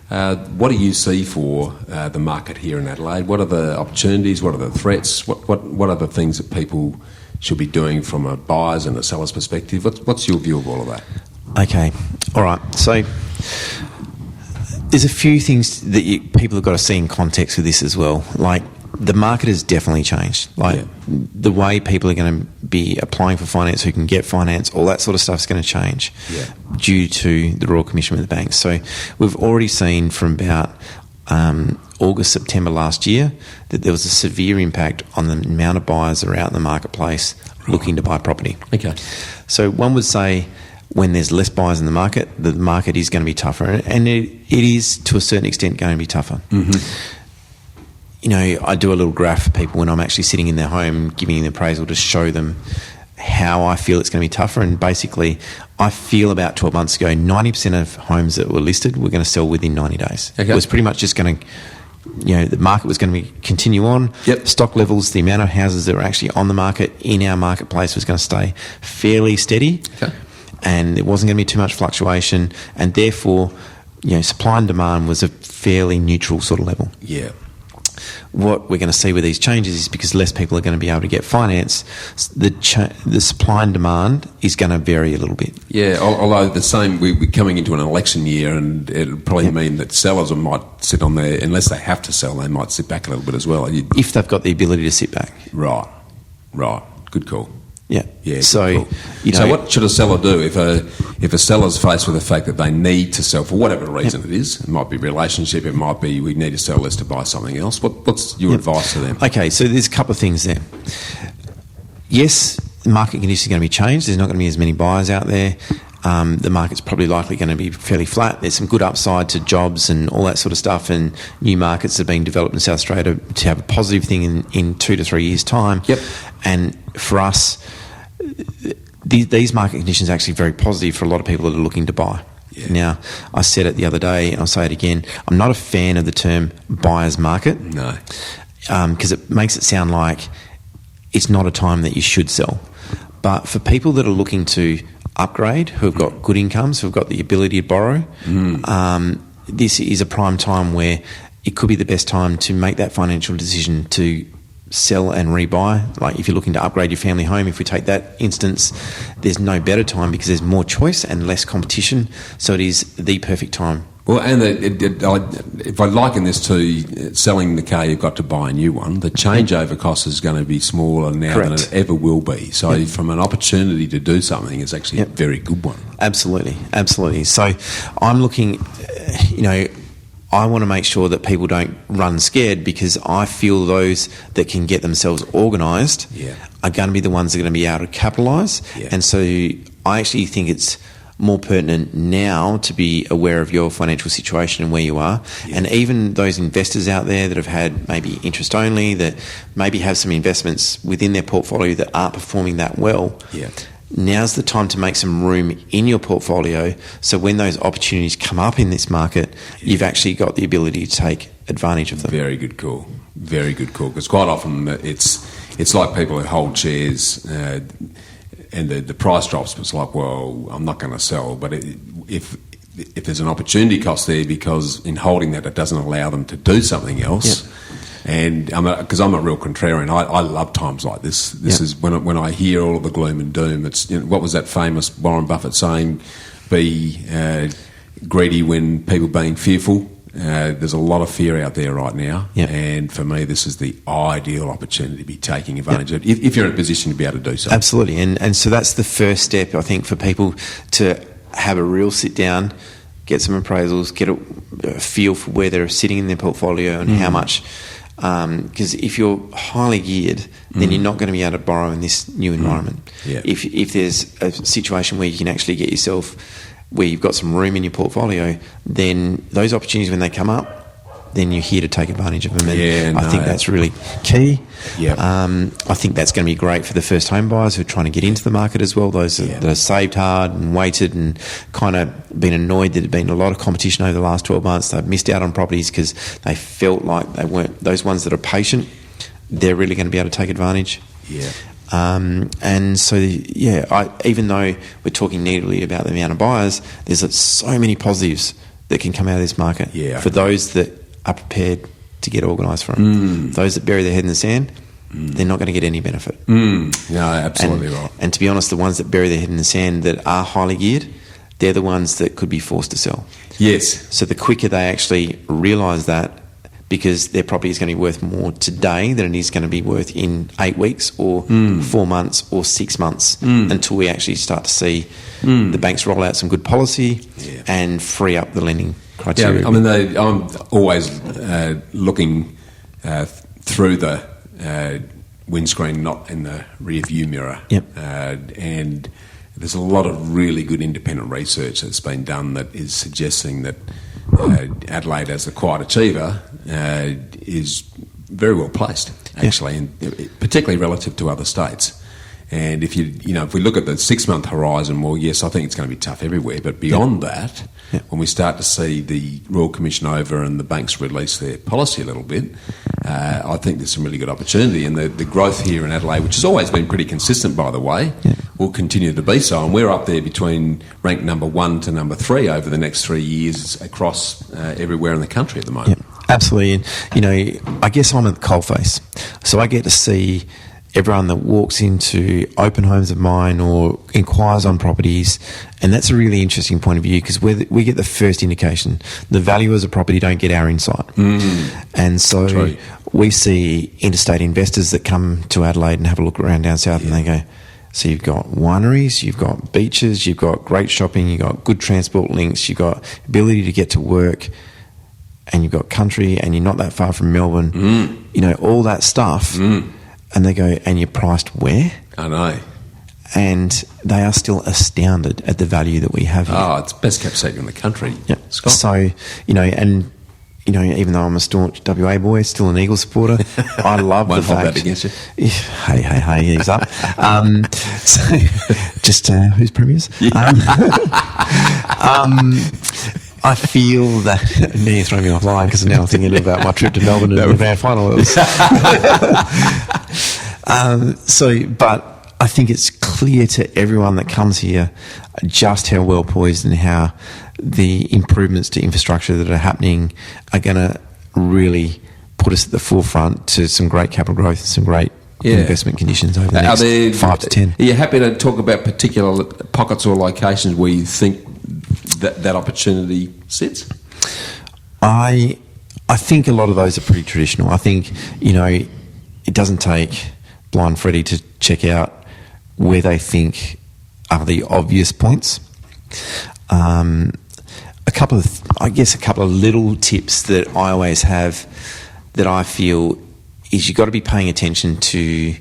what do you see for the market here in Adelaide? What are the opportunities? What are the threats? What are the things that people should be doing from a buyer's and a seller's perspective? What's your view of all of that? Okay, all right. So there's a few things that people have got to see in context with this as well. Like, the market has definitely changed. The way people are going to be applying for finance, who can get finance, all that sort of stuff is going to change due to the Royal Commission with the banks. So we've already seen from about August, September last year that there was a severe impact on the amount of buyers that are out in the marketplace looking to buy property. Okay. So one would say, when there's less buyers in the market is going to be tougher, and it is to a certain extent going to be tougher. Mm-hmm. I do a little graph for people when I'm actually sitting in their home giving an appraisal to show them how I feel it's going to be tougher. And basically, I feel about 12 months ago, 90% of homes that were listed were going to sell within 90 days. Okay. It was pretty much just going to, the market was going to continue on. Yep. Stock levels, the amount of houses that were actually on the market in our marketplace was going to stay fairly steady. Okay. And there wasn't going to be too much fluctuation. And therefore, supply and demand was a fairly neutral sort of level. Yeah. What we're going to see with these changes is, because less people are going to be able to get finance, the supply and demand is going to vary a little bit. Yeah, although we're coming into an election year, and it'll probably mean that sellers might sit on there, unless they have to sell, they might sit back a little bit as well. If they've got the ability to sit back. Right. Good call. Yeah. So, so what should a seller do if a seller's faced with the fact that they need to sell for whatever reason it is? It might be relationship. It might be we need to sell this to buy something else. What's your advice to them? Okay, so there's a couple of things there. Yes, the market conditions are going to be changed. There's not going to be as many buyers out there. The market's probably likely going to be fairly flat. There's some good upside to jobs and all that sort of stuff, and new markets are being developed in South Australia to have a positive thing in 2 to 3 years' time. Yep. And for us, these market conditions are actually very positive for a lot of people that are looking to buy. Yeah. Now, I said it the other day, and I'll say it again, I'm not a fan of the term buyer's market. No. Because it makes it sound like it's not a time that you should sell. But for people that are looking to upgrade, who have got good incomes, who have got the ability to borrow, this is a prime time where it could be the best time to make that financial decision to sell and rebuy. Like, if you're looking to upgrade your family home, if we take that instance, there's no better time because there's more choice and less competition. So it is the perfect time. Well, and if I liken this to selling the car you've got to buy a new one, the changeover cost is going to be smaller now than it ever will be. So from an opportunity to do something, it's actually a very good one. Absolutely. So I'm looking, I want to make sure that people don't run scared, because I feel those that can get themselves organised are going to be the ones that are going to be able to capitalise. Yeah. And so I actually think it's more pertinent now to be aware of your financial situation and where you are. Yeah. And even those investors out there that have had maybe interest only, that maybe have some investments within their portfolio that aren't performing that well, now's the time to make some room in your portfolio, so when those opportunities come up in this market, you've actually got the ability to take advantage of them. Very good call. Very good call. Because quite often it's like people who hold shares and the price drops, but it's like, well, I'm not going to sell. But if there's an opportunity cost there, because in holding that, it doesn't allow them to do something else. And because I'm a real contrarian, I love times like this. This is when I hear all of the gloom and doom. It's, what was that famous Warren Buffett saying? Be greedy when people being fearful. There's a lot of fear out there right now, and for me, this is the ideal opportunity to be taking advantage of it, if you're in a position to be able to do so. Absolutely, and so that's the first step, I think, for people to have a real sit down, get some appraisals, get a feel for where they're sitting in their portfolio and how much. Because if you're highly geared, then you're not going to be able to borrow in this new environment. If there's a situation where you can actually get yourself where you've got some room in your portfolio, then those opportunities, when they come up, then you're here to take advantage of them. And I think that's really key. I think that's going to be great for the first home buyers who are trying to get into the market as well, those that have saved hard and waited and kind of been annoyed that there's been a lot of competition over the last 12 months. They've missed out on properties because they felt like they weren't, those ones that are patient, they're really going to be able to take advantage. And so, even though we're talking negatively about the amount of buyers, there's so many positives that can come out of this market for those that are prepared to get organised for them. Those that bury their head in the sand, they're not going to get any benefit. No, absolutely right. And to be honest, the ones that bury their head in the sand that are highly geared, they're the ones that could be forced to sell. Yes. So the quicker they actually realise that, because their property is going to be worth more today than it is going to be worth in 8 weeks or 4 months or 6 months, until we actually start to see the banks roll out some good policy and free up the lending criteria. Yeah, I mean, I'm always looking through the windscreen, not in the rear view mirror. And there's a lot of really good independent research that's been done that is suggesting that Adelaide, as a quiet achiever, is very well placed, actually, and particularly relative to other states. And if if we look at the 6 month horizon, well, yes, I think it's going to be tough everywhere. But beyond that, when we start to see the Royal Commission over and the banks release their policy a little bit, I think there's some really good opportunity. And the growth here in Adelaide, which has always been pretty consistent, by the way, will continue to be so. And we're up there between ranked number 1 to number 3 over the next 3 years across everywhere in the country at the moment. Absolutely. And, I guess I'm at the coalface. So I get to see everyone that walks into open homes of mine or inquires on properties, and that's a really interesting point of view, because we get the first indication. The valuers of property don't get our insight. And so we see interstate investors that come to Adelaide and have a look around down south, and they go, so you've got wineries, you've got beaches, you've got great shopping, you've got good transport links, you've got ability to get to work, and you've got country, and you're not that far from Melbourne, all that stuff. And they go, and you're priced where? I know. And they are still astounded at the value that we have here. Oh, it's best kept secret in the country, Scott. So, and even though I'm a staunch WA boy, still an Eagles supporter, I love the fact... Won't hold that against you. Hey, ease up. So, just who's premiers? I feel that... Now you're throwing me offline, because now I'm thinking about my trip to Melbourne and the grand final. But I think it's clear to everyone that comes here just how well poised and how the improvements to infrastructure that are happening are going to really put us at the forefront to some great capital growth and some great investment conditions over the next 5 to 10. Are you happy to talk about particular pockets or locations where you think that opportunity sits? I think a lot of those are pretty traditional. I think, it doesn't take Blind Freddy to check out where they think are the obvious points. A couple of little tips that I always have that I feel is you've got to be paying attention to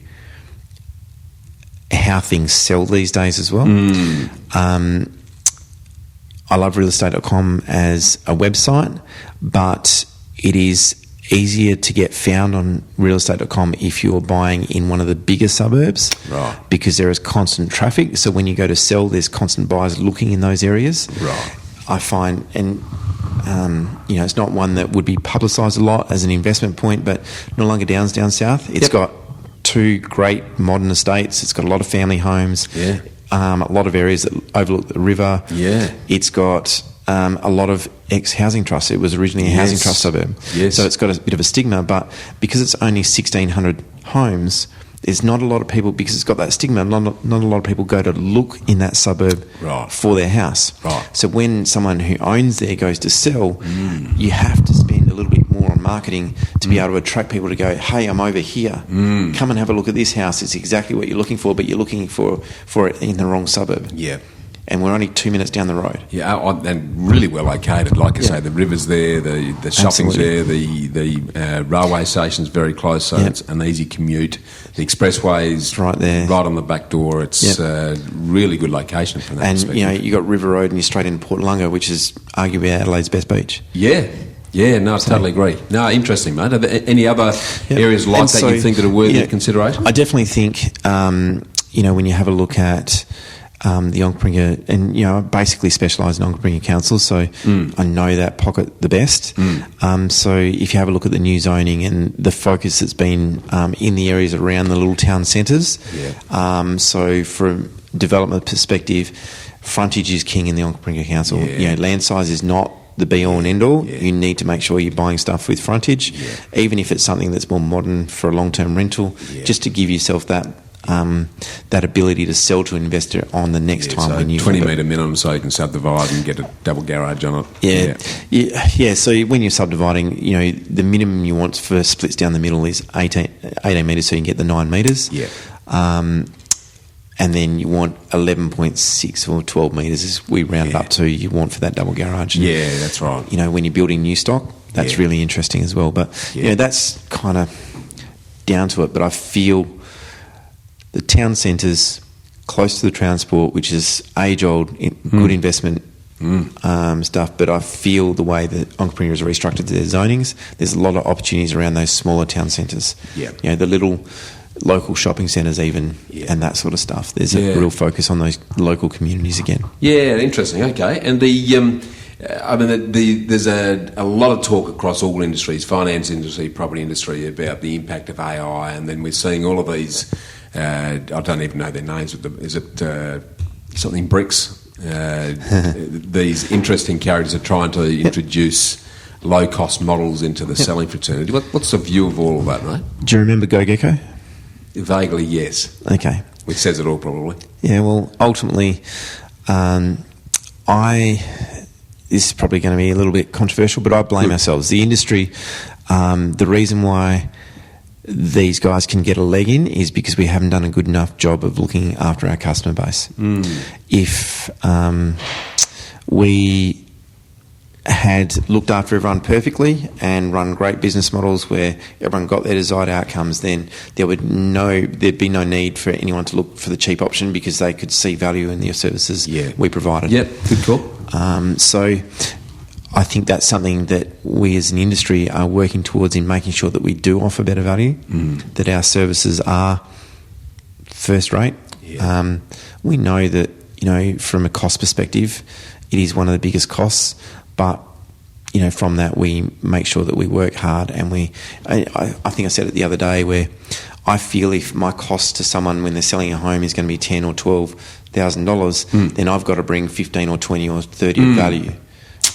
how things sell these days as well. I love realestate.com as a website, but it is easier to get found on realestate.com if you're buying in one of the bigger suburbs, Right. because there is constant traffic. So when you go to sell, there's constant buyers looking in those areas. Right. I find, and it's not one that would be publicised a lot as an investment point, but Noarlunga Downs down south, it's got 2 great modern estates. It's got a lot of family homes. Yeah. A lot of areas that overlook the river. Yeah. It's got a lot of ex-housing trusts. It was originally a housing trust suburb. Yes. So it's got a bit of a stigma, but because it's only 1,600 homes, there's not a lot of people, because it's got that stigma, not a lot of people go to look in that suburb Right. for their house. Right. So when someone who owns there goes to sell, you have to spend a little bit more on marketing to be able to attract people to go, hey, I'm over here. Come and have a look at this house. It's exactly what you're looking for, but you're looking for it in the wrong suburb. Yeah. And we're only 2 minutes down the road. Yeah, and really well located. Like I say, the river's there, the shopping's there, the railway station's very close, so it's an easy commute. The expressway's right there, right on the back door. It's really good location from that perspective. And you got River Road and you're straight into Port Lunga, which is arguably Adelaide's best beach. Yeah. Yeah, no, I totally agree. No, interesting, mate. Are there any other areas like that you think that are worthy of consideration? I definitely think, when you have a look at the Ongpringa, and I basically specialise in Ongpringa Council, so I know that pocket the best. So if you have a look at the new zoning and the focus that's been in the areas around the little town centres, so from a development perspective, frontage is king in the Ongpringa Council. Land size is not the be-all and end-all. You need to make sure you're buying stuff with frontage, even if it's something that's more modern for a long-term rental, just to give yourself that ability to sell to an investor on the next time so when you 20 metre minimum, so you can subdivide and get a double garage on it. So when you're subdividing, the minimum you want for splits down the middle is 18 metres, so you can get the 9 metres. And then you want 11.6 or 12 metres, as we round it up to, you want for that double garage. And, that's right. When you're building new stock, that's really interesting as well. But that's kind of down to it. But I feel the town centres close to the transport, which is age-old, good investment stuff, but I feel the way that Ongpringa has restructured their zonings, there's a lot of opportunities around those smaller town centres. The little local shopping centres even, and that sort of stuff. There's a real focus on those local communities again. Yeah, interesting. Okay. And there's a lot of talk across all industries, finance industry, property industry, about the impact of AI, and then we're seeing all of these, I don't even know their names, but is it something bricks? These interesting characters are trying to introduce low-cost models into the selling fraternity. What's the view of all of that, mate? Do you remember GoGecko? Vaguely, yes. Okay. Which says it all, probably. Yeah, well, ultimately, this is probably going to be a little bit controversial, but I blame ourselves. The industry, the reason why these guys can get a leg in is because we haven't done a good enough job of looking after our customer base. If we had looked after everyone perfectly and run great business models where everyone got their desired outcomes, then there'd be no need for anyone to look for the cheap option, because they could see value in the services we provided. Yep, good call. So I think that's something that we as an industry are working towards, in making sure that we do offer better value, that our services are first rate. We know that, from a cost perspective, it is one of the biggest costs. But, from that we make sure that we work hard, and I think I said it the other day, where I feel if my cost to someone when they're selling a home is going to be $10,000 or $12,000, then I've got to bring 15 or 20 or 30 of value.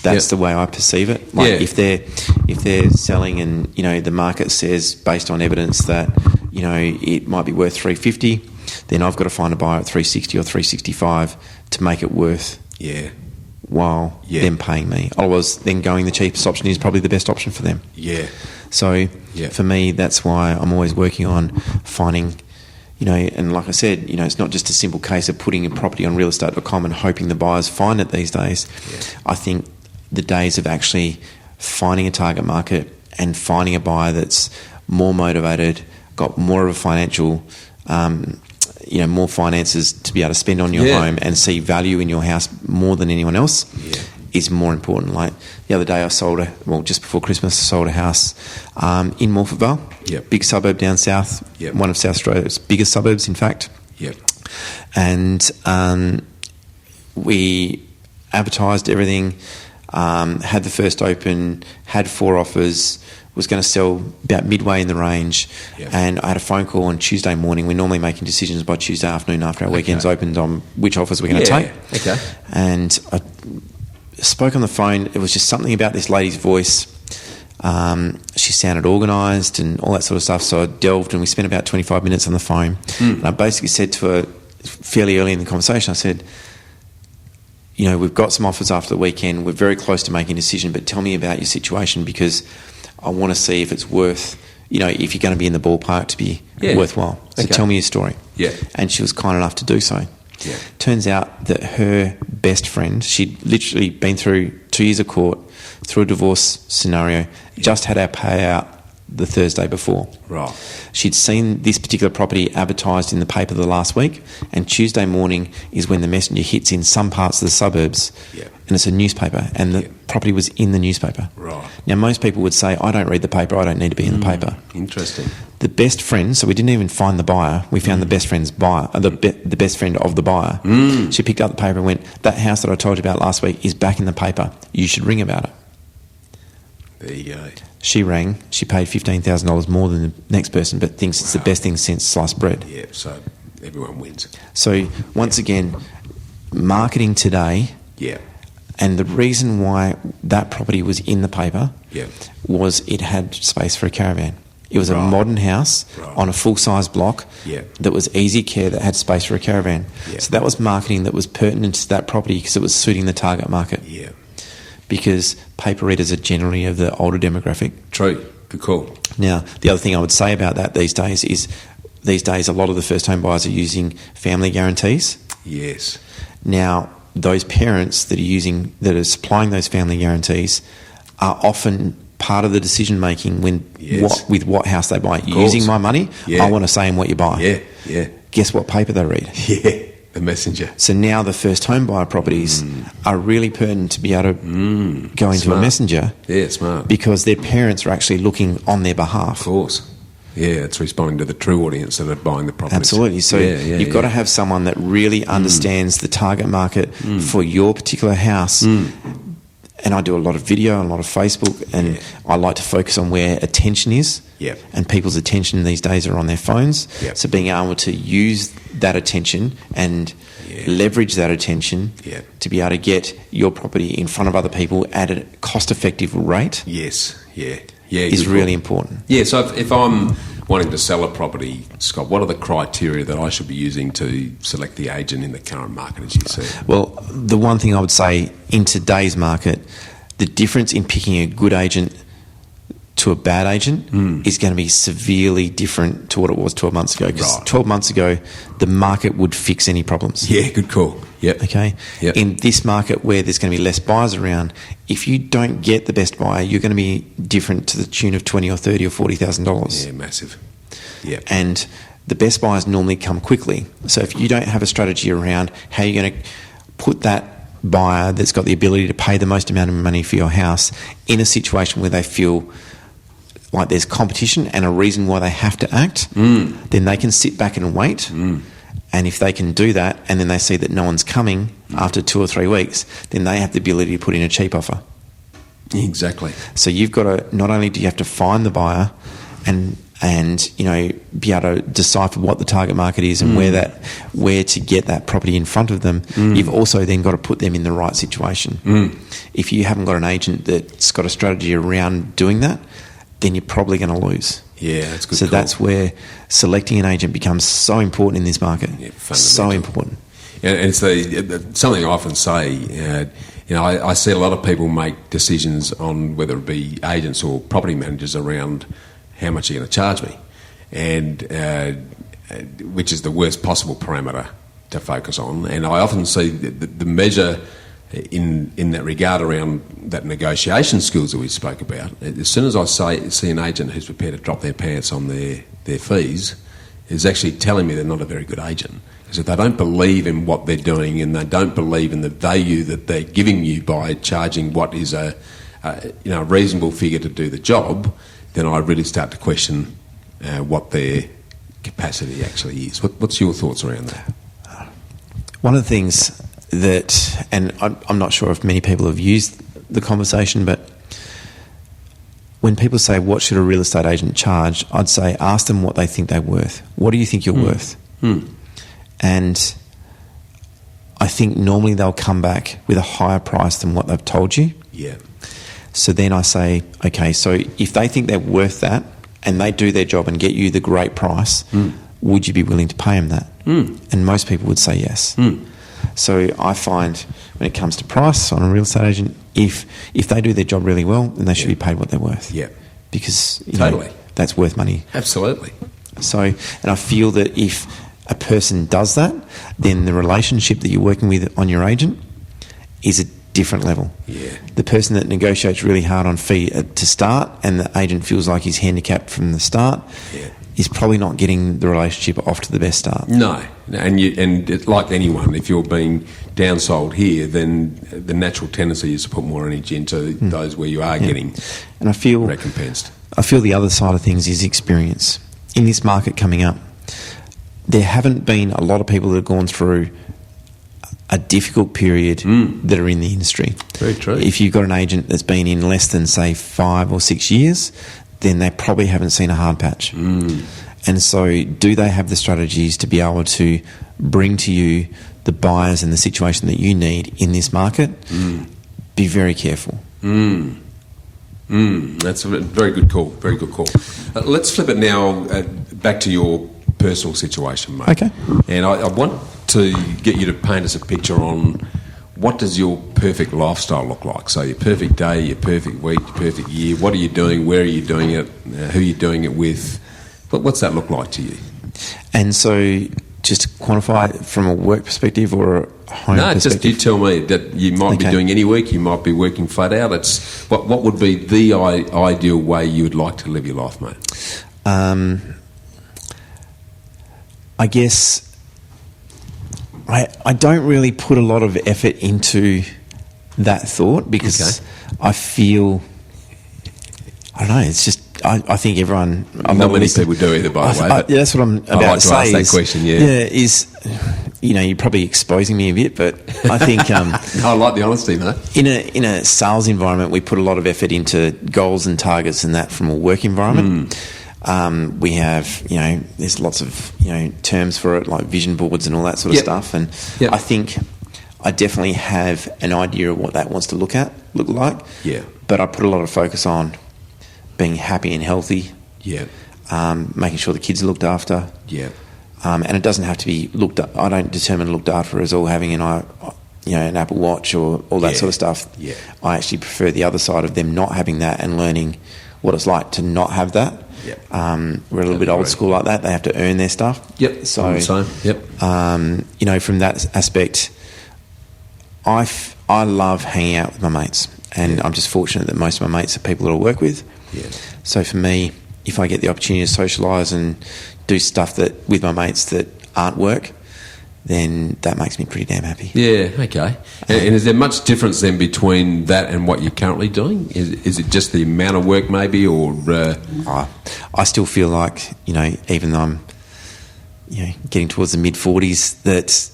That's the way I perceive it. If they're selling and, the market says, based on evidence, that, it might be worth $350, then I've got to find a buyer at $360 or $365 to make it worth while them paying me. Otherwise, then going the cheapest option is probably the best option for them. So for me, that's why I'm always working on finding, and like I said, it's not just a simple case of putting a property on realestate.com and hoping the buyers find it these days. I think the days of actually finding a target market and finding a buyer that's more motivated, got more of a financial more finances to be able to spend on your home and see value in your house more than anyone else, is more important. Like the other day, just before Christmas, I sold a house in Morphettvale, big suburb down south, one of South Australia's biggest suburbs, in fact. And we advertised everything, had the first open, had 4 offers, was going to sell about midway in the range, and I had a phone call on Tuesday morning. We're normally making decisions by Tuesday afternoon after our weekends opened on which offers we're going to take. And I spoke on the phone. It was just something about this lady's voice. She sounded organised and all that sort of stuff, so I delved and we spent about 25 minutes on the phone. And I basically said to her fairly early in the conversation, I said, we've got some offers after the weekend. We're very close to making a decision, but tell me about your situation, because I want to see if it's worth, if you're going to be in the ballpark to be worthwhile. So tell me your story. And she was kind enough to do so. Turns out that her best friend, she'd literally been through 2 years of court, through a divorce scenario, just had our payout the Thursday before. She'd seen this particular property advertised in the paper the last week, and Tuesday morning is when the messenger hits in some parts of the suburbs, and it's a newspaper, and the property was in the newspaper. Now, most people would say, I don't read the paper, I don't need to be in the paper. Interesting. The best friend, so we didn't even find the buyer, we found the best friend's buyer, the best friend of the buyer. She picked up the paper and went, that house that I told you about last week is back in the paper, you should ring about it. There you go. She rang, she paid $15,000 more than the next person, but thinks it's the best thing since sliced bread. So everyone wins. So once again, marketing today, and the reason why that property was in the paper was it had space for a caravan. It was a modern house on a full-size block that was easy care, that had space for a caravan. So that was marketing that was pertinent to that property because it was suiting the target market. Because paper readers are generally of the older demographic. True. Good call. Now, the other thing I would say about that these days is a lot of the first-home buyers are using family guarantees. Now, those parents that are supplying those family guarantees are often part of the decision-making with what house they buy. You're using my money, I want to say in what you buy. Guess what paper they read? The messenger. So now the first home buyer properties are really pertinent to be able to go into a messenger. Smart. Because their parents are actually looking on their behalf. Of course. It's responding to the true audience that are buying the properties. Absolutely. So you've got to have someone that really understands the target market for your particular house. And I do a lot of video and a lot of Facebook, and I like to focus on where attention is. And people's attention these days are on their phones. So being able to use that attention and leverage that attention to be able to get your property in front of other people at a cost-effective rate is really important. So if I'm wanting to sell a property, Scott, what are the criteria that I should be using to select the agent in the current market, as you said? Well, the one thing I would say in today's market, the difference in picking a good agent to a bad agent is going to be severely different to what it was 12 months ago. Because 12 months ago, the market would fix any problems. Good call. Okay? In this market where there's going to be less buyers around, if you don't get the best buyer, you're going to be different to the tune of $20,000 or $30,000 or $40,000. Massive. And the best buyers normally come quickly. So if you don't have a strategy around how you're going to put that buyer that's got the ability to pay the most amount of money for your house in a situation where they feel like there's competition and a reason why they have to act, then they can sit back and wait. And if they can do that and then they see that no one's coming after 2 or 3 weeks, then they have the ability to put in a cheap offer. Exactly. So you've got to, not only do you have to find the buyer and be able to decipher what the target market is and where to get that property in front of them, you've also then got to put them in the right situation. If you haven't got an agent that's got a strategy around doing that, then you're probably going to lose. That's good. So that's where selecting an agent becomes so important in this market. So important. And it's something I often say. I see a lot of people make decisions on whether it be agents or property managers around how much are you going to charge me, and which is the worst possible parameter to focus on. And I often see the measure in that regard around that negotiation skills that we spoke about. As soon as I see an agent who's prepared to drop their pants on their fees, is actually telling me they're not a very good agent. is if they don't believe in what they're doing and they don't believe in the value that they're giving you by charging what is a reasonable figure to do the job, then I really start to question what their capacity actually is. What's your thoughts around that? One of the things that, and I'm not sure if many people have used the conversation, but when people say, what should a real estate agent charge? I'd say, ask them what they think they're worth. What do you think you're worth? And I think normally they'll come back with a higher price than what they've told you. Yeah. So then I say, okay, so if they think they're worth that and they do their job and get you the great price, would you be willing to pay them that? And most people would say yes. So I find when it comes to price on a real estate agent, if they do their job really well, then they should be paid what they're worth. Yeah. Because Totally. That's worth money. Absolutely. So, and I feel that if a person does that, then the relationship that you're working with on your agent is a different level. Yeah. The person that negotiates really hard on fee to start and the agent feels like he's handicapped from the start is probably not getting the relationship off to the best start. No. And it's like anyone, if you're being downsold here, then the natural tendency is to put more energy into those where you are getting and I feel recompensed. I feel the other side of things is experience. In this market coming up, there haven't been a lot of people that have gone through a difficult period that are in the industry. Very true. If you've got an agent that's been in less than, say, 5 or 6 years, then they probably haven't seen a hard patch. And so do they have the strategies to be able to bring to you the buyers and the situation that you need in this market? Be very careful. That's a very good call. Very good call. Let's flip it now back to your personal situation, mate. Okay. And I want to get you to paint us a picture on what does your perfect lifestyle look like? So your perfect day, your perfect week, your perfect year. What are you doing? Where are you doing it? Who are you doing it with? What's that look like to you? And so just to quantify it from a work perspective or a home perspective? Just you tell me that you might be doing any week, you might be working flat out. It's what would be the ideal way you would like to live your life, mate? I guess I don't really put a lot of effort into that thought because I feel, I don't know, it's just, I think everyone... Not many people do either, by the way. That's what I'm about to say. Ask that question, you're probably exposing me a bit, but I think... I like the honesty, mate. In a sales environment, we put a lot of effort into goals and targets and that from a work environment. We have, there's lots of, terms for it, like vision boards and all that sort of stuff. And I think I definitely have an idea of what that wants to look like. Yeah. But I put a lot of focus on being happy and healthy. Yeah. Making sure the kids are looked after. Yeah. And it doesn't have to be I don't determine looked after as all having an Apple Watch or all that sort of stuff. Yeah. I actually prefer the other side of them not having that and learning what it's like to not have that. Yep. We're a little bit old school like that. They have to earn their stuff. Yep. So, yep. From that aspect, I love hanging out with my mates, and I'm just fortunate that most of my mates are people that I work with. Yeah. So for me, if I get the opportunity to socialise and do stuff with my mates that aren't work, then that makes me pretty damn happy. Yeah, okay. And is there much difference then between that and what you're currently doing? Is it just the amount of work maybe, or...? I still feel like, even though I'm, getting towards the mid-40s, that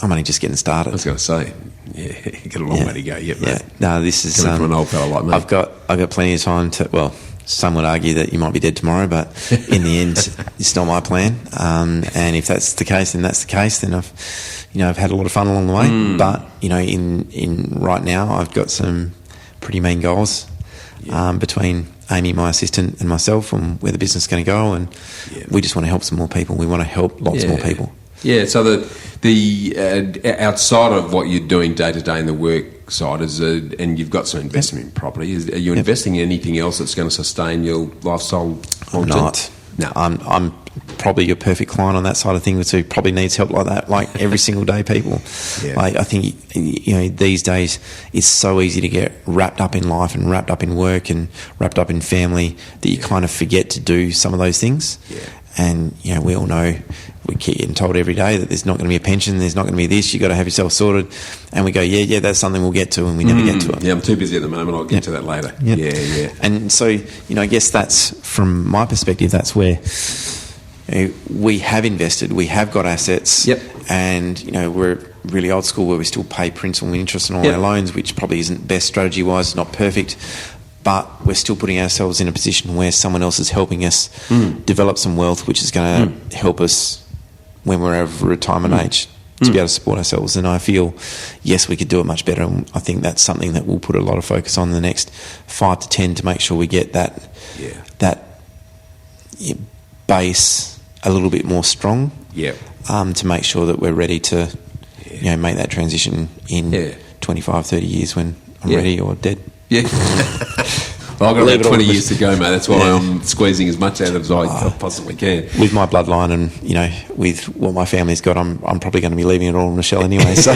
I'm only just getting started. I was going to say, you've got a long way to go yet, mate. No, this is... Coming from an old fella like me. I've got plenty of time to... Well, some would argue that you might be dead tomorrow, but in the end, it's not my plan. And if that's the case, then that's the case. Then I've had a lot of fun along the way. But in right now, I've got some pretty mean goals between Amy, my assistant, and myself on where the business is going to go. And we just want to help some more people. We want to help lots more people. Yeah. So the outside of what you're doing day to day in the work side and you've got some investment in property. Are you investing in anything else that's going to sustain your lifestyle long term? I'm not. No, I'm probably your perfect client on that side of things who probably needs help like that, like every single day people. Yeah. Like, I think, these days it's so easy to get wrapped up in life and wrapped up in work and wrapped up in family that you kind of forget to do some of those things. Yeah. And, we all know, we keep getting told every day that there's not going to be a pension, there's not going to be this, you've got to have yourself sorted. And we go, yeah, that's something we'll get to, and we never get to it. Yeah, I'm too busy at the moment, I'll get to that later. Yep. Yeah. And so, I guess that's, from my perspective, that's where we have invested, we have got assets. Yep. And, we're really old school where we still pay principal and interest on all our loans, which probably isn't best strategy-wise, not perfect. But we're still putting ourselves in a position where someone else is helping us develop some wealth, which is going to help us when we're over retirement age to be able to support ourselves. And I feel, yes, we could do it much better. And I think that's something that we'll put a lot of focus on in the next 5 to 10 to make sure we get that base a little bit more strong. Yeah. To make sure that we're ready to, make that transition in 25, 30 years when I'm ready or dead. Yeah. Well, I've got about 20 years to go, mate. That's why I'm squeezing as much out of it as I possibly can. With my bloodline and, with what my family's got, I'm probably going to be leaving it all on Michelle anyway. So,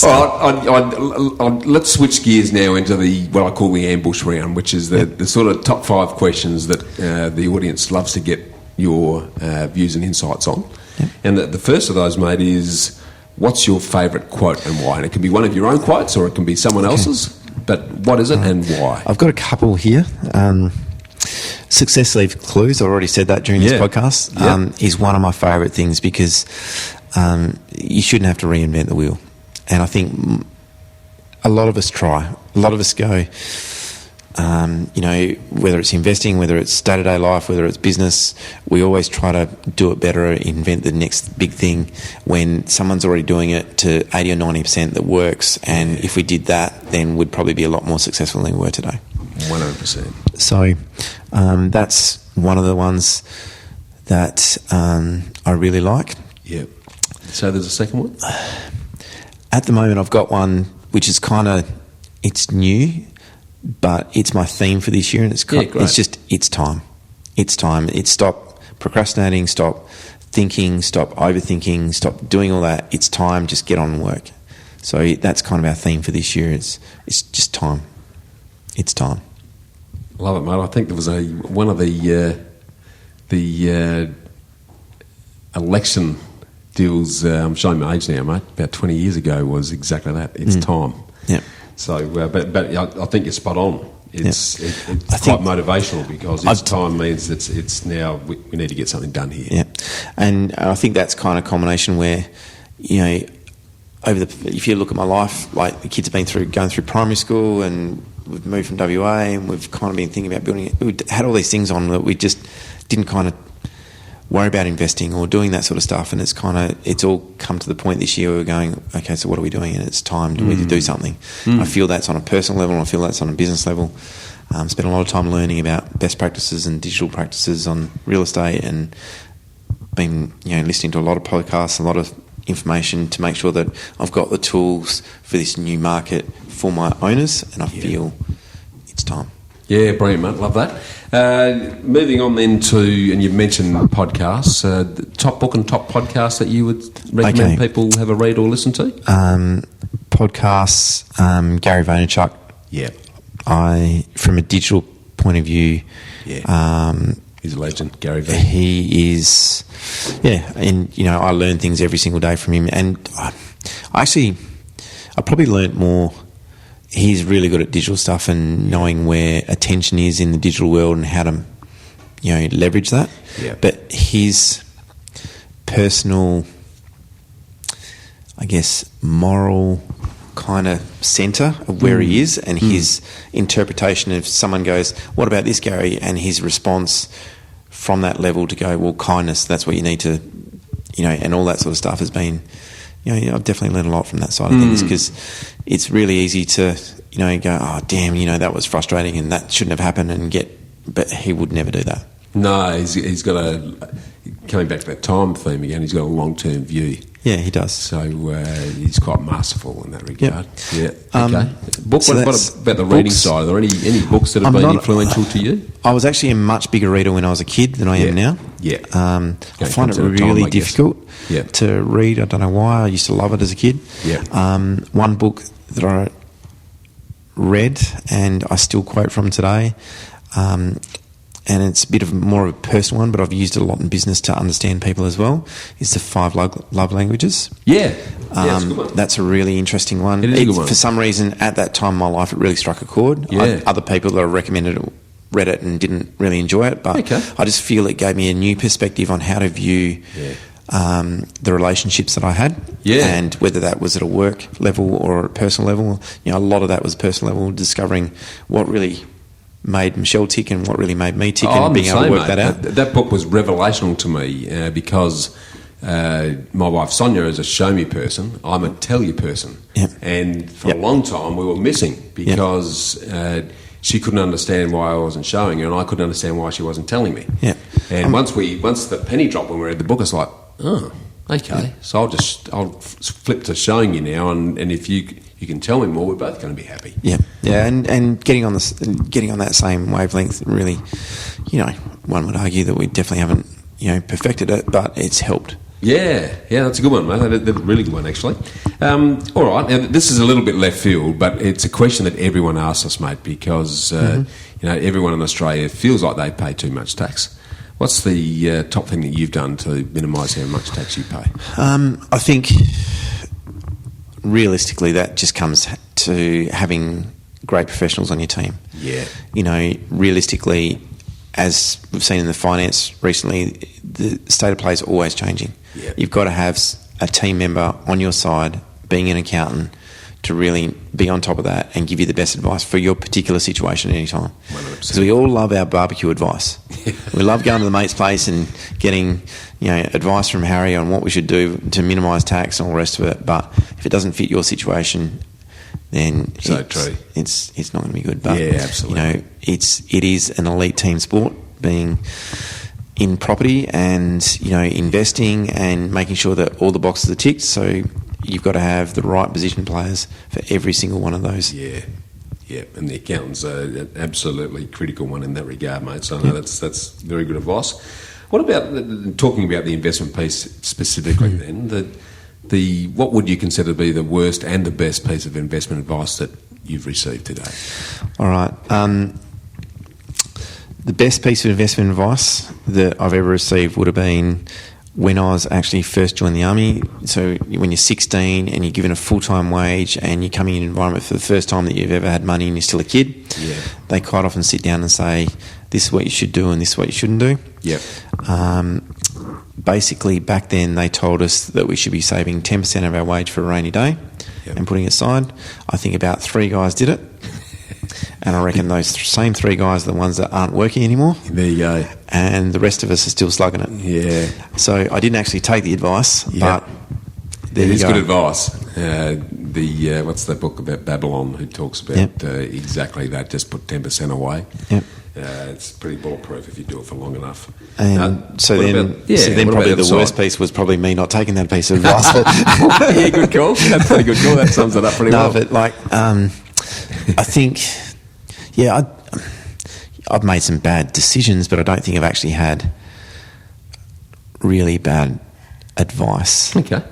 All right, let's switch gears now into what I call the ambush round, which is the sort of top 5 questions that the audience loves to get your views and insights on. Yep. And the first of those, mate, is... what's your favourite quote and why? And it can be one of your own quotes or it can be someone else's, but what is it and why? I've got a couple here. Success leaves clues. I already said that during this podcast. Is one of my favourite things because you shouldn't have to reinvent the wheel. And I think a lot of us try. A lot of us go... whether it's investing, whether it's day-to-day life, whether it's business, we always try to do it better, invent the next big thing when someone's already doing it to 80 or 90% that works. And if we did that, then we'd probably be a lot more successful than we were today. 100%. So that's one of the ones that I really like. Yeah. So there's a second one? At the moment, I've got one which is it's new, but it's my theme for this year, and it's just it's time. It's time. It's stop procrastinating, stop thinking, stop overthinking, stop doing all that. It's time. Just get on and work. So that's kind of our theme for this year. It's just time. It's time. Love it, mate. I think there was one of the election deals. I'm showing my age now, mate. About 20 years ago was exactly that. It's time. Yeah. So, but I think you're spot on. It's quite motivational because time means it's now we need to get something done here. Yeah, and I think that's kind of combination where, if you look at my life, like the kids have been going through primary school and we've moved from WA and we've kind of been thinking about building it. We had all these things on that we just didn't kind of worry about investing or doing that sort of stuff, and it's all come to the point this year where we're going, okay, so what are we doing? And it's time to do something. I feel that's on a personal level and I feel that's on a business level. Spent a lot of time learning about best practices and digital practices on real estate, and been listening to a lot of podcasts, a lot of information to make sure that I've got the tools for this new market for my owners, and I feel it's time. Yeah, brilliant, mate. Love that. Moving on then and you've mentioned podcasts, top book and top podcast that you would recommend people have a read or listen to? Podcasts, Gary Vaynerchuk. Yeah. From a digital point of view, he's a legend, Gary V. He is, and I learn things every single day from him, and I probably learnt more. He's really good at digital stuff and knowing where attention is in the digital world and how to, leverage that. Yeah. But his personal, I guess, moral kind of centre of where he is, and his interpretation of someone goes, what about this, Gary? And his response from that level to go, well, kindness, that's what you need to, and all that sort of stuff has been... I've definitely learned a lot from that side of things, because it's really easy to, go, oh, damn, that was frustrating and that shouldn't have happened, but he would never do that. No, he's got coming back to that time theme again, he's got a long-term view. Yeah, he does. So he's quite masterful in that regard. Yep. Yeah. Okay. What about the reading side? Are there any books that have been influential to you? I was actually a much bigger reader when I was a kid than I am now. Yeah. I find it really difficult to read. I don't know why. I used to love it as a kid. Yeah. One book that I read and I still quote from today, and it's a bit of more of a personal one, but I've used it a lot in business to understand people as well, is the 5 love languages. Yeah. That's a good one. That's a really interesting one. It is a good one. For some reason, at that time in my life, it really struck a chord. Yeah. Other people that I recommended it read it and didn't really enjoy it, but I just feel it gave me a new perspective on how to view the relationships that I had, and whether that was at a work level or a personal level. A lot of that was personal level, discovering what really made Michelle tick and what really made me tick, and being able to work that out. That book was revelational to me because my wife Sonia is a show me person. I'm a tell you person. Yep. And for a long time we were missing because she couldn't understand why I wasn't showing her, and I couldn't understand why she wasn't telling me. Yeah. And once the penny dropped when we read the book, it's like, oh, okay. So I'll flip to showing you now, and if you can tell me more, we're both going to be happy. Yeah, yeah, and getting on that same wavelength, really, one would argue that we definitely haven't, perfected it, but it's helped. Yeah, that's a good one, mate. That's a really good one, actually. All right, now this is a little bit left field, but it's a question that everyone asks us, mate, because everyone in Australia feels like they pay too much tax. What's the top thing that you've done to minimise how much tax you pay? I think realistically that just comes to having great professionals on your team. Yeah. Realistically, as we've seen in the finance recently, the state of play is always changing. Yeah. You've got to have a team member on your side, being an accountant, to really be on top of that and give you the best advice for your particular situation at any time. 100%. Because we all love our barbecue advice. We love going to the mate's place and getting advice from Harry on what we should do to minimise tax and all the rest of it. But if it doesn't fit your situation, then it's not going to be good. But absolutely. It is an elite team sport, being in property and investing and making sure that all the boxes are ticked. So you've got to have the right position players for every single one of those. Yeah, and the accountant's an absolutely critical one in that regard, mate. So no, that's very good advice. What about talking about the investment piece specifically? Then what would you consider to be the worst and the best piece of investment advice that you've received today? All right. The best piece of investment advice that I've ever received would have been when I was actually first joined the Army. So when you're 16 and you're given a full-time wage and you're coming in an environment for the first time that you've ever had money and you're still a kid, they quite often sit down and say, this is what you should do and this is what you shouldn't do. Yep. Basically, back then they told us that we should be saving 10% of our wage for a rainy day and putting it aside. I think about 3 guys did it. And I reckon those same 3 guys are the ones that aren't working anymore. There you go. And the rest of us are still slugging it. Yeah. So I didn't actually take the advice, but there you go. It is good advice. What's that book about Babylon who talks about exactly that, just put 10% away. Yep. It's pretty bulletproof if you do it for long enough. And so then probably the worst piece was probably me not taking that piece of advice. Yeah, good call. That's a pretty good call. That sums it up pretty well. No, but I think, I've made some bad decisions, but I don't think I've actually had really bad advice. Okay.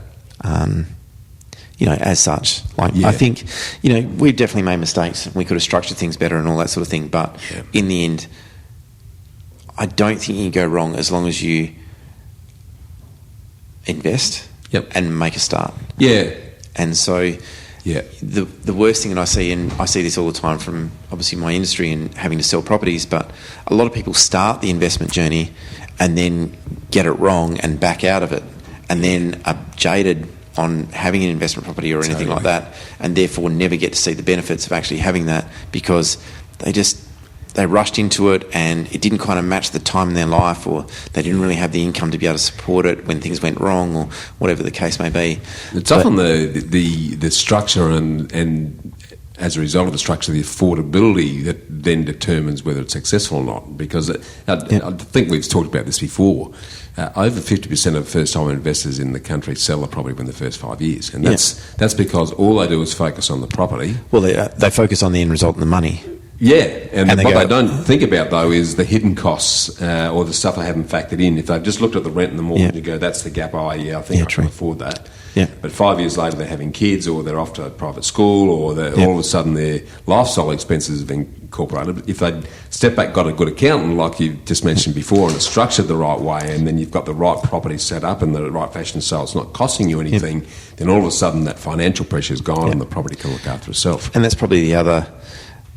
As such. I think, we've definitely made mistakes. We could have structured things better and all that sort of thing. But in the end, I don't think you can go wrong as long as you invest and make a start. Yeah. And so the worst thing that I see, and I see this all the time from obviously my industry and having to sell properties, but a lot of people start the investment journey and then get it wrong and back out of it and then are jaded on having an investment property or anything like that, and therefore never get to see the benefits of actually having that because they rushed into it and it didn't kind of match the time in their life, or they didn't really have the income to be able to support it when things went wrong, or whatever the case may be. It's often the structure and as a result of the structure, the affordability that then determines whether it's successful or not. Because I think we've talked about this before. Over 50% of first-time investors in the country sell the property within the first 5 years, and that's because all they do is focus on the property. Well, they focus on the end result and the money. Yeah, and what they don't think about, though, is the hidden costs or the stuff they haven't factored in. If they've just looked at the rent and the mortgage and go, that's the gap, I think I can afford that. Yeah. But 5 years later, they're having kids, or they're off to a private school, or all of a sudden their lifestyle expenses have been incorporated. If they'd step back, got a good accountant, like you just mentioned before, and it's structured the right way, and then you've got the right property set up in the right fashion so it's not costing you anything, then all of a sudden that financial pressure is gone and the property can look after itself. And that's probably the other...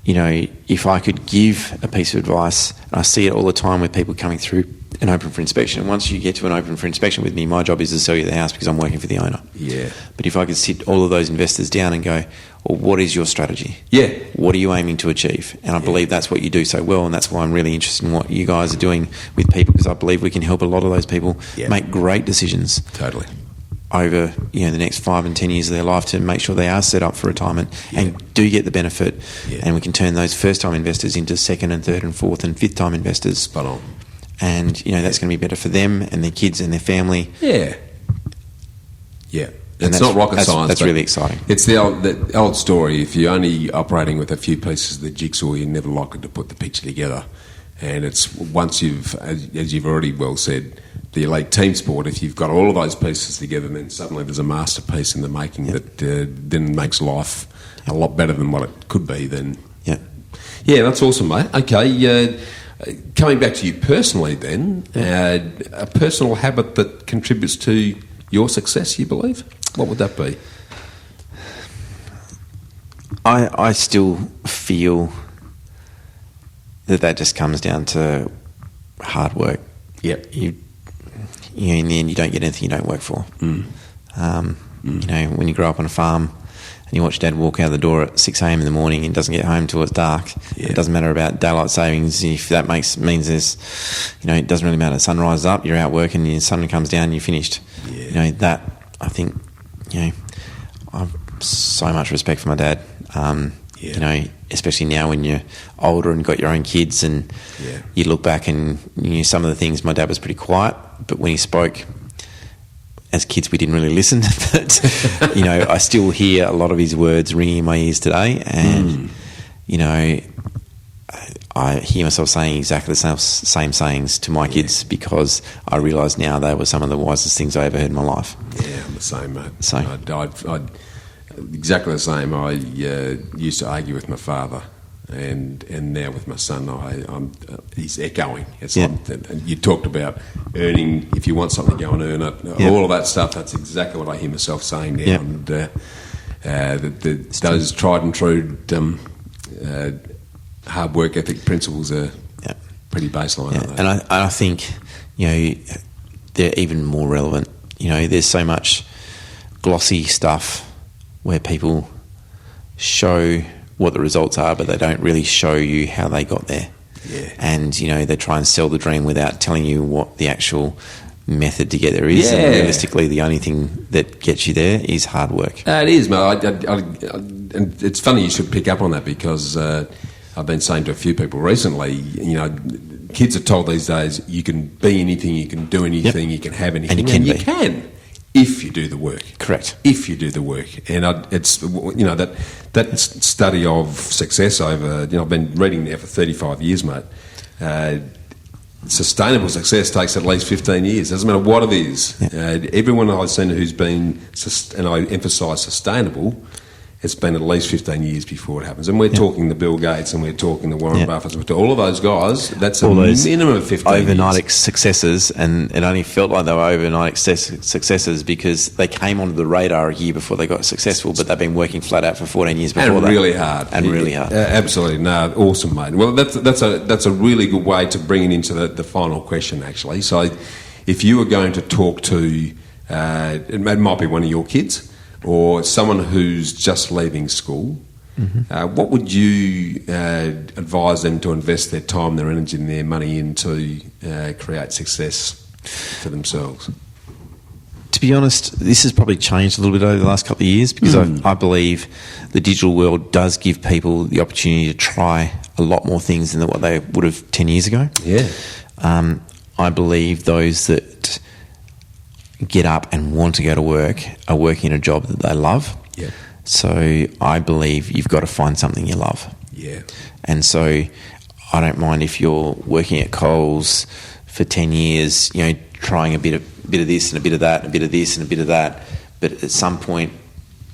if I could give a piece of advice, and I see it all the time with people coming through an open for inspection. Once you get to an open for inspection with me, my job is to sell you the house because I'm working for the owner. Yeah. But if I could sit all of those investors down and go, well, what is your strategy? Yeah. What are you aiming to achieve? And I believe that's what you do so well, and that's why I'm really interested in what you guys are doing with people, because I believe we can help a lot of those people make great decisions. Totally. Over the next 5 and 10 years of their life to make sure they are set up for retirement and do get the benefit, and we can turn those first time investors into second and third and fourth and fifth time investors. Spot on. And that's going to be better for them and their kids and their family. Yeah. It's not rocket science. That's really exciting. It's the old story. If you're only operating with a few pieces of the jigsaw, you're never likely to put the picture together. And it's once you've, as you've already well said, the elite team sport, if you've got all of those pieces together, then suddenly there's a masterpiece in the making that then makes life a lot better than what it could be then. Yeah, that's awesome, mate. Okay, coming back to you personally then, a personal habit that contributes to your success, you believe? What would that be? I still feel that just comes down to hard work. Yep. In the end, you don't get anything you don't work for. When you grow up on a farm and you watch Dad walk out the door at 6 a.m. in the morning and doesn't get home till it's dark, it doesn't matter about daylight savings. If that means there's, it doesn't really matter. The sun rises up, you're out working, and the sun comes down, and you're finished. That, I think, I've so much respect for my dad. Especially now when you're older and got your own kids, and you look back and some of the things, my dad was pretty quiet, but when he spoke, as kids we didn't really listen. But I still hear a lot of his words ringing in my ears today, and I hear myself saying exactly the same sayings to my kids, because I realise now they were some of the wisest things I ever heard in my life. Yeah, I'm the same, mate. So I'd exactly the same. I used to argue with my father, and now with my son, he's echoing. It's and you talked about earning. If you want something, go and earn it. All of that stuff. That's exactly what I hear myself saying now. And those tried and true hard work ethic principles are pretty baseline. Aren't they? And I think they're even more relevant. There's so much glossy stuff where people show what the results are, but they don't really show you how they got there. Yeah. And, they try and sell the dream without telling you what the actual method to get there is. Yeah. And realistically, the only thing that gets you there is hard work. It is, mate. And it's funny you should pick up on that, because I've been saying to a few people recently, kids are told these days you can be anything, you can do anything, you can have anything. And you can. If you do the work. Correct. If you do the work. And it's, that study of success over, I've been reading there for 35 years, mate. Sustainable success takes at least 15 years. Doesn't matter what it is. Everyone I've seen who's been, and I emphasise sustainable, it's been at least 15 years before it happens. And we're talking the Bill Gates, and we're talking the Warren Buffetts, we're talking all of those guys. That's all a minimum of 15 overnight years. Successes, and it only felt like they were overnight successes because they came onto the radar a year before they got successful, but they've been working flat out for 14 years before and that. Really hard. And really hard. Absolutely. No, awesome, mate. Well, that's a really good way to bring it into the final question, actually. So if you were going to talk to, it might be one of your kids, or someone who's just leaving school, what would you advise them to invest their time, their energy and their money into create success for themselves? To be honest, this has probably changed a little bit over the last couple of years because I believe the digital world does give people the opportunity to try a lot more things than what they would have 10 years ago. Yeah. I believe those that get up and want to go to work are working in a job that they love. Yeah. So I believe you've got to find something you love. Yeah. And so I don't mind if you're working at Coles for 10 years, trying a bit of this and a bit of that, and a bit of this and a bit of that. But at some point,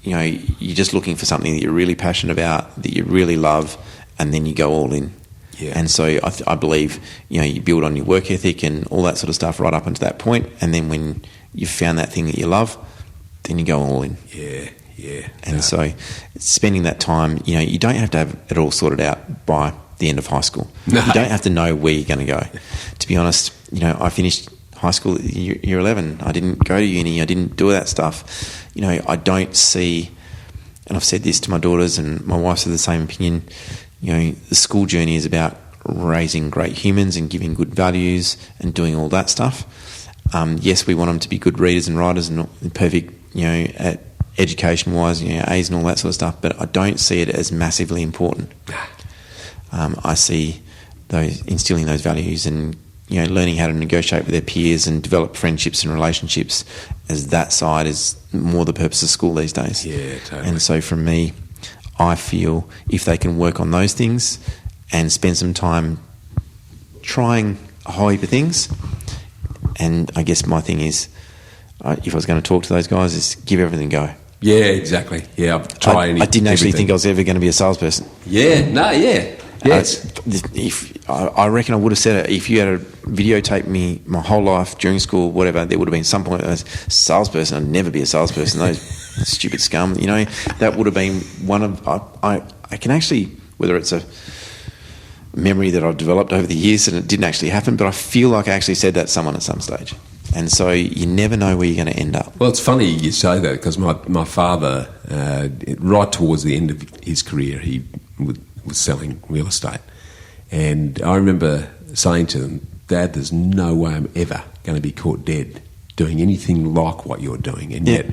you're just looking for something that you're really passionate about, that you really love, and then you go all in. Yeah. And so I believe, you build on your work ethic and all that sort of stuff right up until that point. And then when you've found that thing that you love, then you go all in. Yeah, yeah. And so spending that time, you don't have to have it all sorted out by the end of high school. No. You don't have to know where you're going to go. To be honest, I finished high school at year 11. I didn't go to uni. I didn't do that stuff. I don't see, and I've said this to my daughters and my wife's of the same opinion, the school journey is about raising great humans and giving good values and doing all that stuff. Yes, we want them to be good readers and writers and perfect, at education-wise, A's and all that sort of stuff, but I don't see it as massively important. I see those instilling those values and learning how to negotiate with their peers and develop friendships and relationships as that side is more the purpose of school these days. Yeah, totally. And so for me, I feel if they can work on those things and spend some time trying a whole heap of things, and I guess my thing is, if I was going to talk to those guys, is give everything a go. Yeah, exactly. Yeah, I didn't actually think I was ever going to be a salesperson. Yeah, no, yeah. Yes. I reckon I would have said it if you had videotaped me my whole life during school, whatever. There would have been some point as a salesperson. I'd never be a salesperson. Those stupid scum, that would have been one of. I can actually, whether it's a memory that I've developed over the years and it didn't actually happen, but I feel like I actually said that to someone at some stage. And so you never know where you're going to end up. Well, it's funny you say that because my father, right towards the end of his career, he was selling real estate. And I remember saying to them, Dad, there's no way I'm ever going to be caught dead doing anything like what you're doing. And yet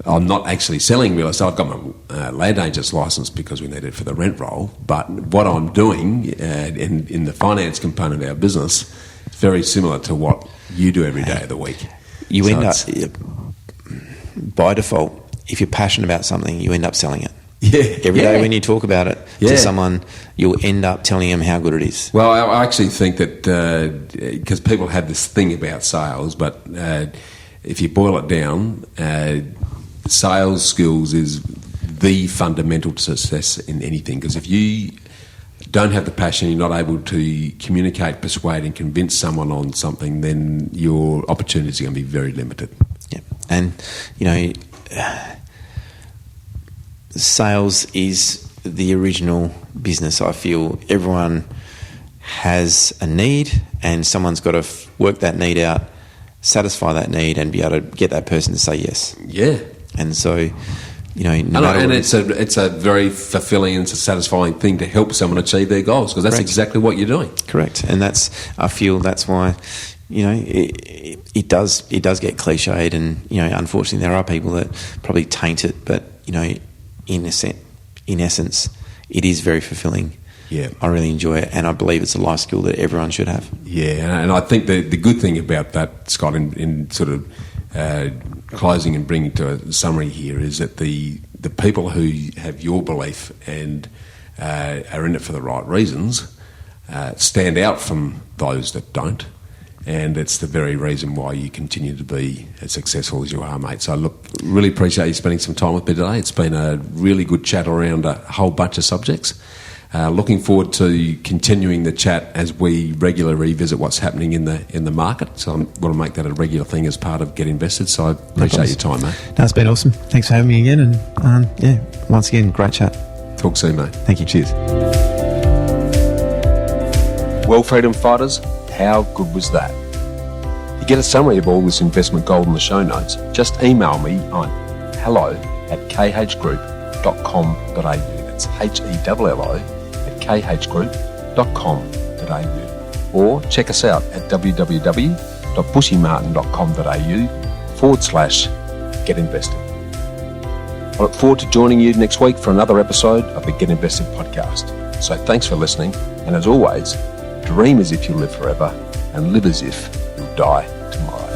I'm not actually selling real estate. I've got my land agent's licence because we need it for the rent roll. But what I'm doing in the finance component of our business is very similar to what you do every day of the week. You end up, by default, if you're passionate about something, you end up selling it. Yeah, every day when you talk about it to someone, you'll end up telling them how good it is. Well, I actually think that because people have this thing about sales, but if you boil it down, sales skills is the fundamental to success in anything. Because if you don't have the passion, you're not able to communicate, persuade, and convince someone on something, then your opportunities are going to be very limited. Yeah, and sales is the original business. I feel everyone has a need and someone's got to work that need out, satisfy that need and be able to get that person to say yes. Yeah. And so, it's a very fulfilling and satisfying thing to help someone achieve their goals because that's exactly what you're doing. Correct. And I feel that's why, it does get cliched and, unfortunately there are people that probably taint it, but, in essence, it is very fulfilling. Yeah, I really enjoy it, and I believe it's a life skill that everyone should have. Yeah, and I think the good thing about that, Scott, in sort of closing and bringing to a summary here, is that the people who have your belief and are in it for the right reasons stand out from those that don't. And it's the very reason why you continue to be as successful as you are, mate. So, look, really appreciate you spending some time with me today. It's been a really good chat around a whole bunch of subjects. Looking forward to continuing the chat as we regularly revisit what's happening in the market. So I want to make that a regular thing as part of Get Invested. So I appreciate your time, mate. No, it's been awesome. Thanks for having me again. And, once again, great chat. Talk soon, mate. Thank you. Cheers. Well, freedom fighters, how good was that? To get a summary of all this investment gold in the show notes, just email me on hello@khgroup.com.au. That's HELLO@khgroup.com.au. Or check us out at www.bushymartin.com.au get invested. I look forward to joining you next week for another episode of the Get Invested podcast. So thanks for listening, and as always, dream as if you live forever and live as if you'll die tomorrow.